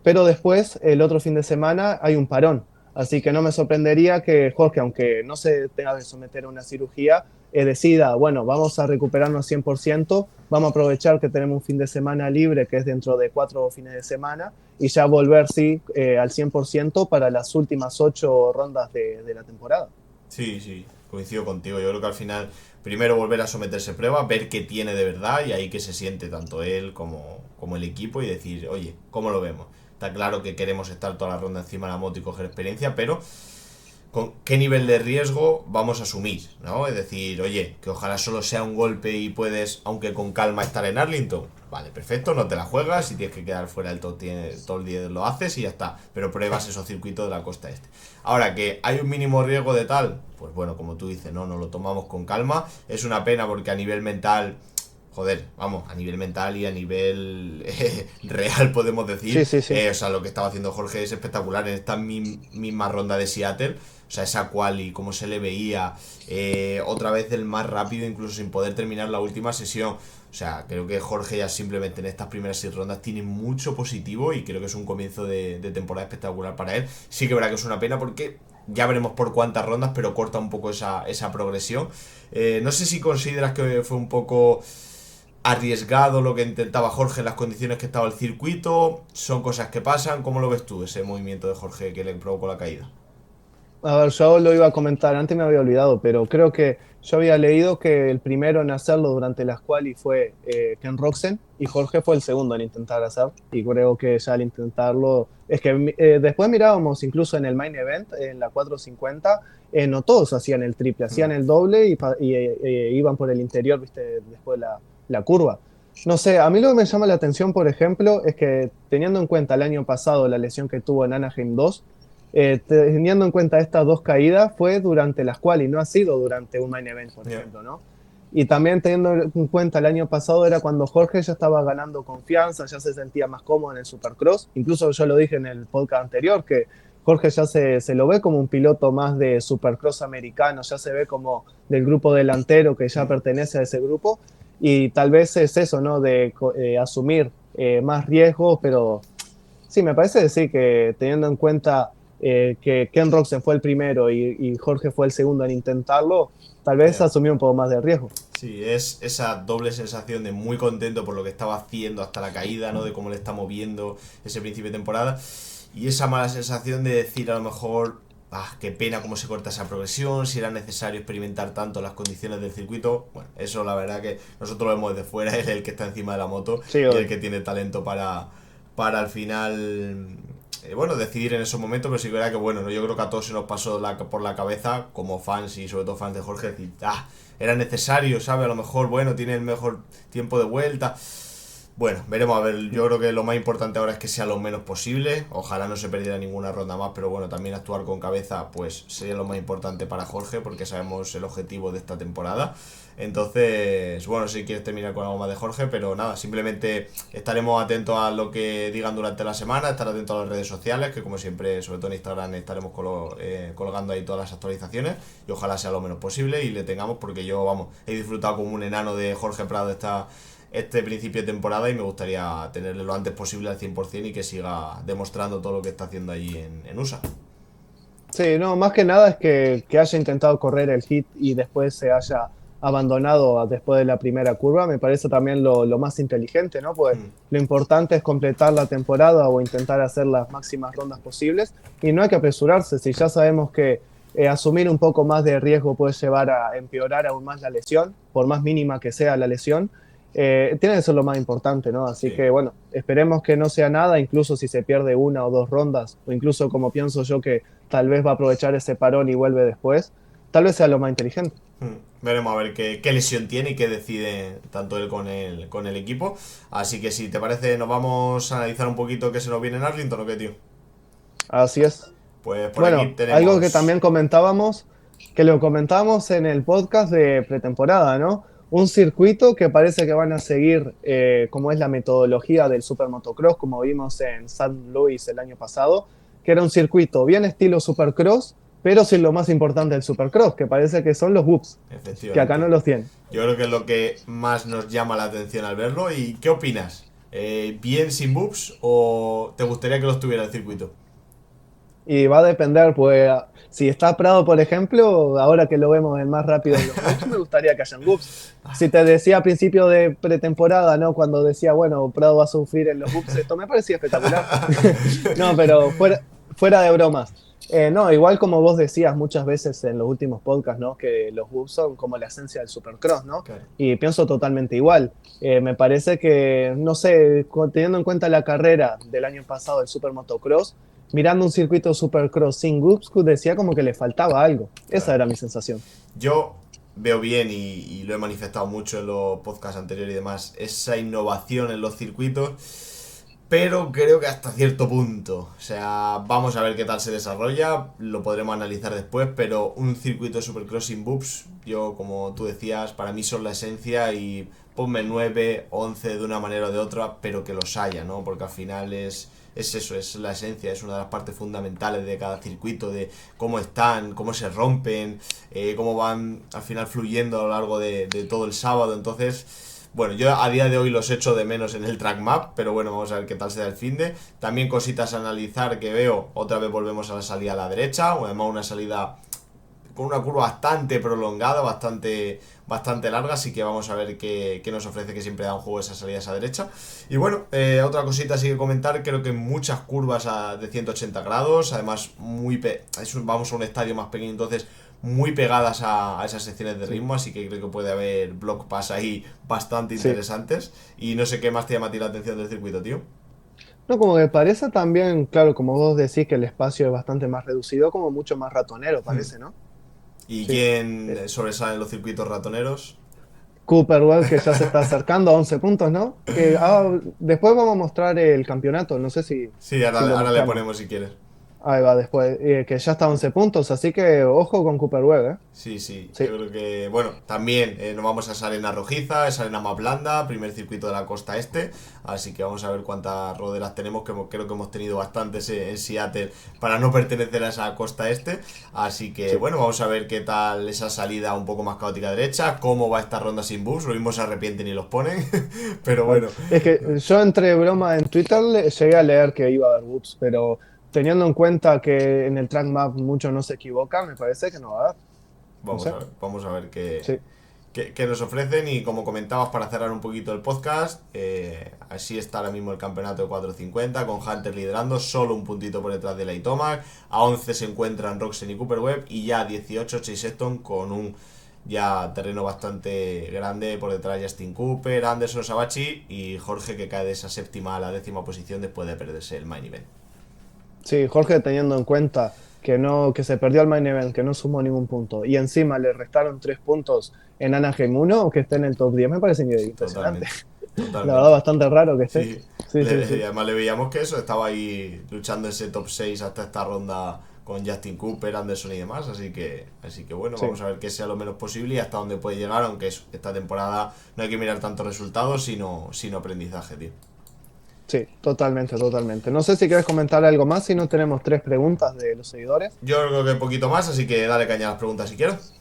pero después, el otro fin de semana, hay un parón. Así que no me sorprendería que Jorge, aunque no se tenga que someter a una cirugía, decida, bueno, vamos a recuperarnos 100%, vamos a aprovechar que tenemos un fin de semana libre, que es dentro de 4 fines de semana, y ya volver, sí, al 100% para las últimas 8 rondas de la temporada. Sí, sí, coincido contigo. Yo creo que al final, primero volver a someterse a prueba, ver qué tiene de verdad y ahí que se siente tanto él como el equipo y decir, oye, ¿cómo lo vemos? Está claro que queremos estar toda la ronda encima de la moto y coger experiencia, pero con qué nivel de riesgo vamos a asumir, ¿no? Es decir, oye, que ojalá solo sea un golpe y puedes, aunque con calma, estar en Arlington. Vale, perfecto, no te la juegas, si tienes que quedar fuera del todo, todo el día lo haces y ya está. Pero pruebas esos circuitos de la costa este. Ahora, que hay un mínimo riesgo de tal, pues bueno, como tú dices, no, nos lo tomamos con calma. Es una pena porque a nivel mental, joder, vamos, a nivel mental y a nivel real podemos decir, Sí, sí, sí. o sea, lo que estaba haciendo Jorge es espectacular en esta misma ronda de Seattle, o sea, esa quali, cómo se le veía, otra vez el más rápido, incluso sin poder terminar la última sesión. O sea, creo que Jorge ya simplemente en estas primeras 6 rondas tiene mucho positivo y creo que es un comienzo de temporada espectacular para él. Sí que verá que es una pena porque ya veremos por cuántas rondas, pero corta un poco esa progresión. No sé si consideras que fue un poco arriesgado lo que intentaba Jorge en las condiciones que estaba el circuito. Son cosas que pasan. ¿Cómo lo ves tú, ese movimiento de Jorge que le provocó la caída? A ver, yo lo iba a comentar, antes me había olvidado, pero creo que yo había leído que el primero en hacerlo durante las quali fue Ken Roxen y Jorge fue el segundo en intentar hacer. Y creo que ya al intentarlo, es que después mirábamos incluso en el main event, en la 450, no todos hacían el triple, Hmm. hacían el doble iban por el interior, viste, después la curva. No sé, a mí lo que me llama la atención, por ejemplo, es que teniendo en cuenta el año pasado la lesión que tuvo en Anaheim 2, teniendo en cuenta estas dos caídas, fue durante las cuales, y no ha sido durante un main event, por Yeah. ejemplo, ¿no? Y también teniendo en cuenta el año pasado era cuando Jorge ya estaba ganando confianza, ya se sentía más cómodo en el Supercross. Incluso yo lo dije en el podcast anterior, que Jorge ya se lo ve como un piloto más de Supercross americano, ya se ve como del grupo delantero que ya Hmm. pertenece a ese grupo. Y tal vez es eso, ¿no? De asumir más riesgos, pero sí, me parece decir que teniendo en cuenta que Ken Roxen fue el primero y Jorge fue el segundo en intentarlo, tal vez Yeah. asumió un poco más de riesgo. Sí, es esa doble sensación de muy contento por lo que estaba haciendo hasta la caída, ¿no? De cómo le está moviendo ese principio de temporada. Y esa mala sensación de decir a lo mejor, qué pena cómo se corta esa progresión, si era necesario experimentar tanto las condiciones del circuito. Bueno, eso la verdad que nosotros lo vemos desde fuera, es el que está encima de la moto Sí, y el obvio. que tiene talento para al final, bueno, decidir en esos momentos, pero sí que verdad que bueno, ¿no? Yo creo que a todos se nos pasó por la cabeza, como fans y sobre todo fans de Jorge, decir, era necesario, ¿sabe? A lo mejor, bueno, tiene el mejor tiempo de vuelta. Bueno, veremos a ver. Yo creo que lo más importante ahora es que sea lo menos posible. Ojalá no se perdiera ninguna ronda más, pero bueno, también actuar con cabeza, pues sería lo más importante para Jorge, porque sabemos el objetivo de esta temporada. Entonces, bueno, si quieres terminar con algo más de Jorge, pero nada, simplemente estaremos atentos a lo que digan durante la semana, estar atentos a las redes sociales, que como siempre, sobre todo en Instagram, estaremos colgando ahí todas las actualizaciones y ojalá sea lo menos posible y le tengamos, porque yo, vamos, he disfrutado como un enano de Jorge Prado este principio de temporada y me gustaría tenerle lo antes posible al 100% y que siga demostrando todo lo que está haciendo allí en USA. Sí, no, más que nada es que haya intentado correr el hit y después se haya abandonado después de la primera curva, me parece también lo más inteligente, ¿no? Pues Mm, lo importante es completar la temporada o intentar hacer las máximas rondas posibles y no hay que apresurarse, si ya sabemos que asumir un poco más de riesgo puede llevar a empeorar aún más la lesión, por más mínima que sea la lesión, tiene que ser lo más importante, ¿no? Así sí. que bueno, esperemos que no sea nada, incluso si se pierde una o dos rondas, o incluso como pienso yo que tal vez va a aprovechar ese parón y vuelve después, tal vez sea lo más inteligente. Veremos a ver qué lesión tiene y qué decide tanto él con el equipo. Así que si te parece, nos vamos a analizar un poquito qué se nos viene en Arlington o qué, tío. Así es. Pues por aquí Bueno, algo que tenemos. también comentábamos, que lo comentábamos en el podcast de pretemporada, ¿no? Un circuito que parece que van a seguir como es la metodología del Supermotocross, como vimos en San Luis el año pasado, que era un circuito bien estilo Supercross, pero sin lo más importante del Supercross, que parece que son los whoops, que acá no Efectivamente. los tienen. Yo creo que es lo que más nos llama la atención al verlo. ¿Y qué opinas? ¿Bien sin boobs o te gustaría que los tuviera el circuito? Y va a depender, pues, si está Prado, por ejemplo, ahora que lo vemos el más rápido en los whoops, me gustaría que hayan whoops. Si te decía a principio de pretemporada, ¿no? Cuando decía, bueno, Prado va a sufrir en los whoops, esto me parecía espectacular. No, pero fuera de bromas. No, igual como vos decías muchas veces en los últimos podcasts, ¿no? Que los whoops son como la esencia del Supercross, ¿no? Claro. Y pienso totalmente igual. Me parece que, no sé, teniendo en cuenta la carrera del año pasado del Supermotocross, mirando un circuito Supercross sin whoops, decía como que le faltaba algo. Claro. Esa era mi sensación. Yo veo bien y lo he manifestado mucho en los podcasts anteriores y demás, esa innovación en los circuitos, pero creo que hasta cierto punto. O sea, vamos a ver qué tal se desarrolla, lo podremos analizar después, pero un circuito de Supercross sin boobs, yo como tú decías, para mí son la esencia y ponme 9 11 de una manera o de otra, pero que los haya, ¿no? Porque al final es eso, es la esencia, es una de las partes fundamentales de cada circuito, de cómo están, cómo se rompen, cómo van al final fluyendo a lo largo de todo el sábado. Entonces, bueno, yo a día de hoy los echo de menos en el track map, pero bueno, vamos a ver qué tal se da el finde. También cositas a analizar que veo, otra vez volvemos a la salida a la derecha, o además una salida con una curva bastante prolongada, bastante larga, así que vamos a ver qué nos ofrece, que siempre da un juego esa salida a esa derecha. Y bueno, otra cosita así que comentar, creo que muchas curvas de 180 grados, además vamos a un estadio más pequeño, entonces muy pegadas a esas secciones de Sí, ritmo, así que creo que puede haber block pass ahí bastante sí. interesantes. Y no sé qué más te llama a ti la atención del circuito, tío. No, como que parece también, claro, como vos decís que el espacio es bastante más reducido, como mucho más ratonero, Hmm. parece, ¿no? ¿Y Sí. quién Eh, sobresale en los circuitos ratoneros? Cooper Webb que ya se está acercando a 11 puntos, ¿no? Que después vamos a mostrar el campeonato, no sé Sí, si lo ahora le mostramos. ponemos si quieres. Ahí va, después, que ya está a 11 puntos, así que ojo con Cooper Webb, ¿eh? Sí, sí, Sí, yo creo que, bueno, también nos vamos a esa arena rojiza, esa arena más blanda, primer circuito de la costa este, así que vamos a ver cuántas roderas tenemos, que creo que hemos tenido bastantes en Seattle para no pertenecer a esa costa este, así que sí. bueno, vamos a ver qué tal esa salida un poco más caótica derecha, cómo va esta ronda sin bus, lo mismo se arrepienten y los ponen, pero Bueno, bueno, es que yo entre broma en Twitter llegué a leer que iba a haber whoops, pero teniendo en cuenta que en el track map muchos no se equivocan, me parece que no va a haber, no sé. vamos a ver Sí, qué nos ofrecen y como comentabas para cerrar un poquito el podcast, así está ahora mismo el campeonato de 450 con Hunter liderando, solo un puntito por detrás de la Itomac, a 11 se encuentran Roxen y Cooper Webb y ya a 18 Chase Sexton con un ya terreno bastante grande por detrás Justin Cooper, Anderson Sabachi y Jorge que cae de esa séptima a la décima posición después de perderse el main event. sí, Jorge teniendo en cuenta que no, que se perdió el main event, que no sumó ningún punto, y encima le restaron 3 puntos en Anaheim 1, que esté en el top 10 me parece impresionante. Totalmente, La verdad, totalmente. bastante raro que esté. Sí, Sí, sí, sí. y además le veíamos que eso, estaba ahí luchando ese top 6 hasta esta ronda con Justin Cooper, Anderson y demás, así que bueno, Sí, vamos a ver que sea lo menos posible y hasta dónde puede llegar, aunque esta temporada no hay que mirar tantos resultados, sino aprendizaje, tío. sí, totalmente, totalmente. No sé si quieres comentar algo más, si no tenemos 3 preguntas de los seguidores. Yo creo que un poquito más, así que dale caña a las preguntas si quieres.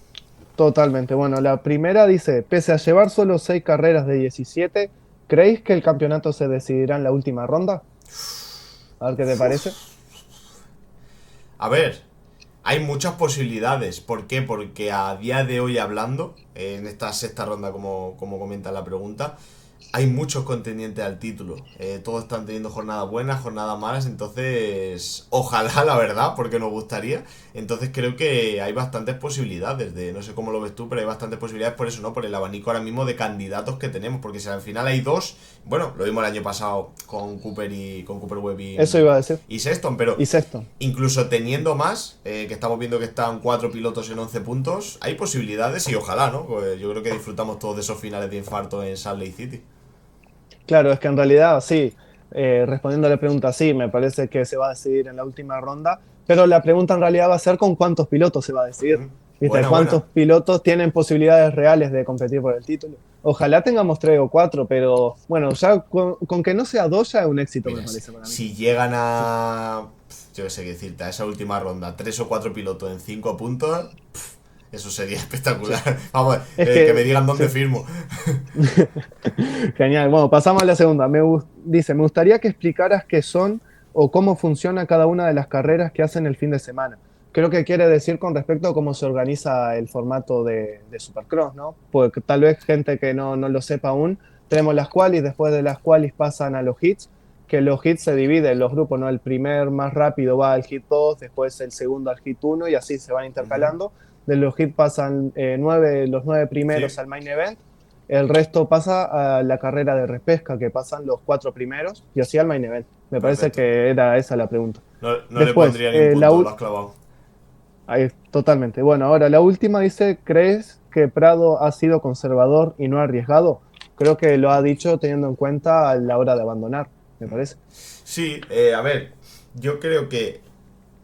Totalmente. Bueno, la primera dice, pese a llevar solo 6 carreras de 17, ¿creéis que el campeonato se decidirá en la última ronda? A ver qué te parece. A ver, Hay muchas posibilidades. ¿Por qué? Porque a día de hoy hablando, en esta sexta ronda, como comenta la pregunta, hay muchos contendientes al título. Todos están teniendo jornadas buenas, jornadas malas. Entonces, ojalá, la verdad, porque nos gustaría. Entonces creo que hay bastantes posibilidades. No sé cómo lo ves tú, pero hay bastantes posibilidades por eso, ¿no? Por el abanico ahora mismo de candidatos que tenemos. Porque si al final hay dos, bueno, lo vimos el año pasado con Cooper Webb Eso iba a decir. y Sexton, pero Y sexto. incluso teniendo más, que estamos viendo que están 4 pilotos en 11 puntos, hay posibilidades y ojalá, ¿no? Pues yo creo que disfrutamos todos de esos finales de infarto en Salt Lake City. Claro, es que en realidad sí, respondiendo a la pregunta, sí, me parece que se va a decidir en la última ronda, pero la pregunta en realidad va a ser con cuántos pilotos se va a decidir. ¿Viste? Buena, buena. ¿Cuántos pilotos tienen posibilidades reales de competir por el título? Ojalá tengamos 3 o 4, pero bueno, ya con que no sea dos ya es un éxito, me Mira, parece para mí. si llegan a, yo qué sé qué decirte, a esa última ronda, 3 o 4 pilotos en 5 puntos, eso sería espectacular. Vamos, Es que me que, digan sí. dónde firmo. Genial. Bueno, pasamos a la segunda. Dice, me gustaría que explicaras qué son o cómo funciona cada una de las carreras que hacen el fin de semana. Creo que quiere decir con respecto a cómo se organiza el formato de Supercross, ¿no? Porque tal vez gente que no lo sepa aún, tenemos las qualis, después de las qualis pasan a los hits, que los hits se dividen en los grupos, ¿no? El primer más rápido va al hit 2, después el segundo al hit 1 y así se van Ujú. intercalando. De los hits pasan los 9 primeros Sí, al main event, el resto pasa a la carrera de repesca, que pasan los 4 primeros y así al main event. Me parece perfecto. que era esa la pregunta. No le Después, pondría ni un punto, lo has clavado. ahí, totalmente. Bueno, ahora la última dice, ¿crees que Prado ha sido conservador y no arriesgado? Creo que lo ha dicho teniendo en cuenta a la hora de abandonar, me parece. Sí, a ver, yo creo que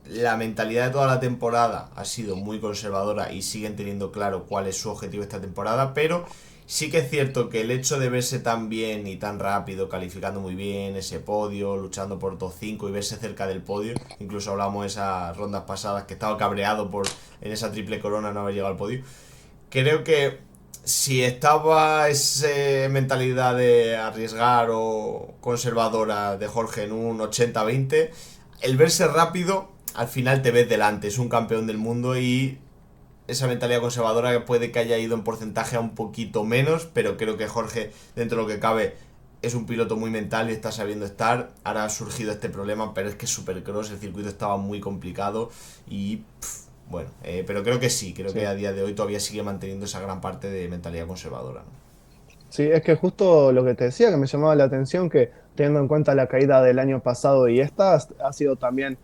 la mentalidad de toda la temporada ha sido muy conservadora y siguen teniendo claro cuál es su objetivo esta temporada, pero sí que es cierto que el hecho de verse tan bien y tan rápido, calificando muy bien ese podio, luchando por top 5 y verse cerca del podio, incluso hablamos esas rondas pasadas que estaba cabreado por en esa triple corona no haber llegado al podio, creo que si estaba esa mentalidad de arriesgar o conservadora de Jorge en un 80-20, el verse rápido, al final te ves delante, es un campeón del mundo y esa mentalidad conservadora que puede que haya ido en porcentaje a un poquito menos, pero creo que Jorge, dentro de lo que cabe, es un piloto muy mental y está sabiendo estar. Ahora ha surgido este problema, pero es que Supercross, el circuito estaba muy complicado y bueno, pero creo que sí, creo que Sí. a día de hoy todavía sigue manteniendo esa gran parte de mentalidad conservadora, ¿no? Sí, es que justo lo que te decía, que me llamaba la atención, que teniendo en cuenta la caída del año pasado y esta, ha sido también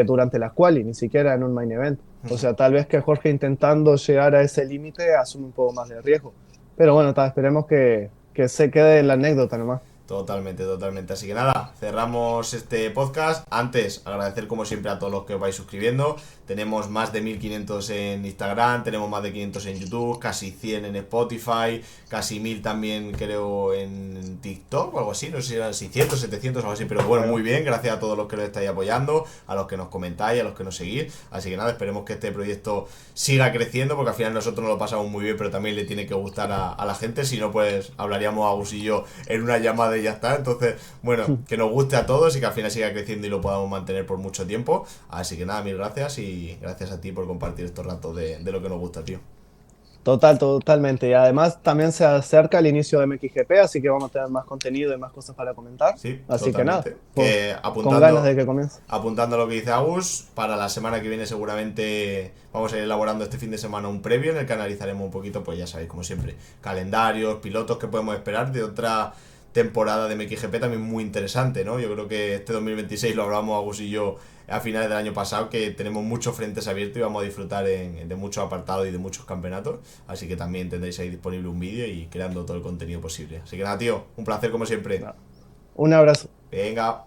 durante las quali, ni siquiera en un main event. O sea, tal vez que Jorge intentando llegar a ese límite asume un poco más de riesgo. Pero bueno, esperemos que se quede en la anécdota nomás. Totalmente, totalmente. Así que nada, cerramos este podcast. Antes, agradecer como siempre a todos los que os vais suscribiendo. Tenemos más de 1500 en Instagram, tenemos más de 500 en YouTube, casi 100 en Spotify, casi 1000 también creo en TikTok o algo así. No sé si eran 600, 700 o algo así, pero bueno, muy bien. Gracias a todos los que nos estáis apoyando, a los que nos comentáis, a los que nos seguís. Así que nada, esperemos que este proyecto siga creciendo porque al final nosotros nos lo pasamos muy bien, pero también le tiene que gustar a la gente. Si no, pues hablaríamos Agus y yo en una llamada y ya está. Entonces, bueno, que nos guste a todos y que al final siga creciendo y lo podamos mantener por mucho tiempo. Así que nada, mil gracias y gracias a ti por compartir estos ratos de lo que nos gusta, tío. Totalmente. Y además también se acerca el inicio de MXGP, así que vamos a tener más contenido y más cosas para comentar. Sí, Así que nada, totalmente. Que con ganas de que comience. apuntando a lo que dice Agus, para la semana que viene seguramente vamos a ir elaborando este fin de semana un previo en el que analizaremos un poquito, pues ya sabéis, como siempre, calendarios, pilotos que podemos esperar de otra temporada de MXGP también muy interesante, ¿no? Yo creo que este 2026 lo hablamos Agus y yo a finales del año pasado, que tenemos muchos frentes abiertos y vamos a disfrutar de muchos apartados y de muchos campeonatos, así que también tendréis ahí disponible un vídeo y creando todo el contenido posible. Así que nada, tío, un placer como siempre. Un abrazo. Venga.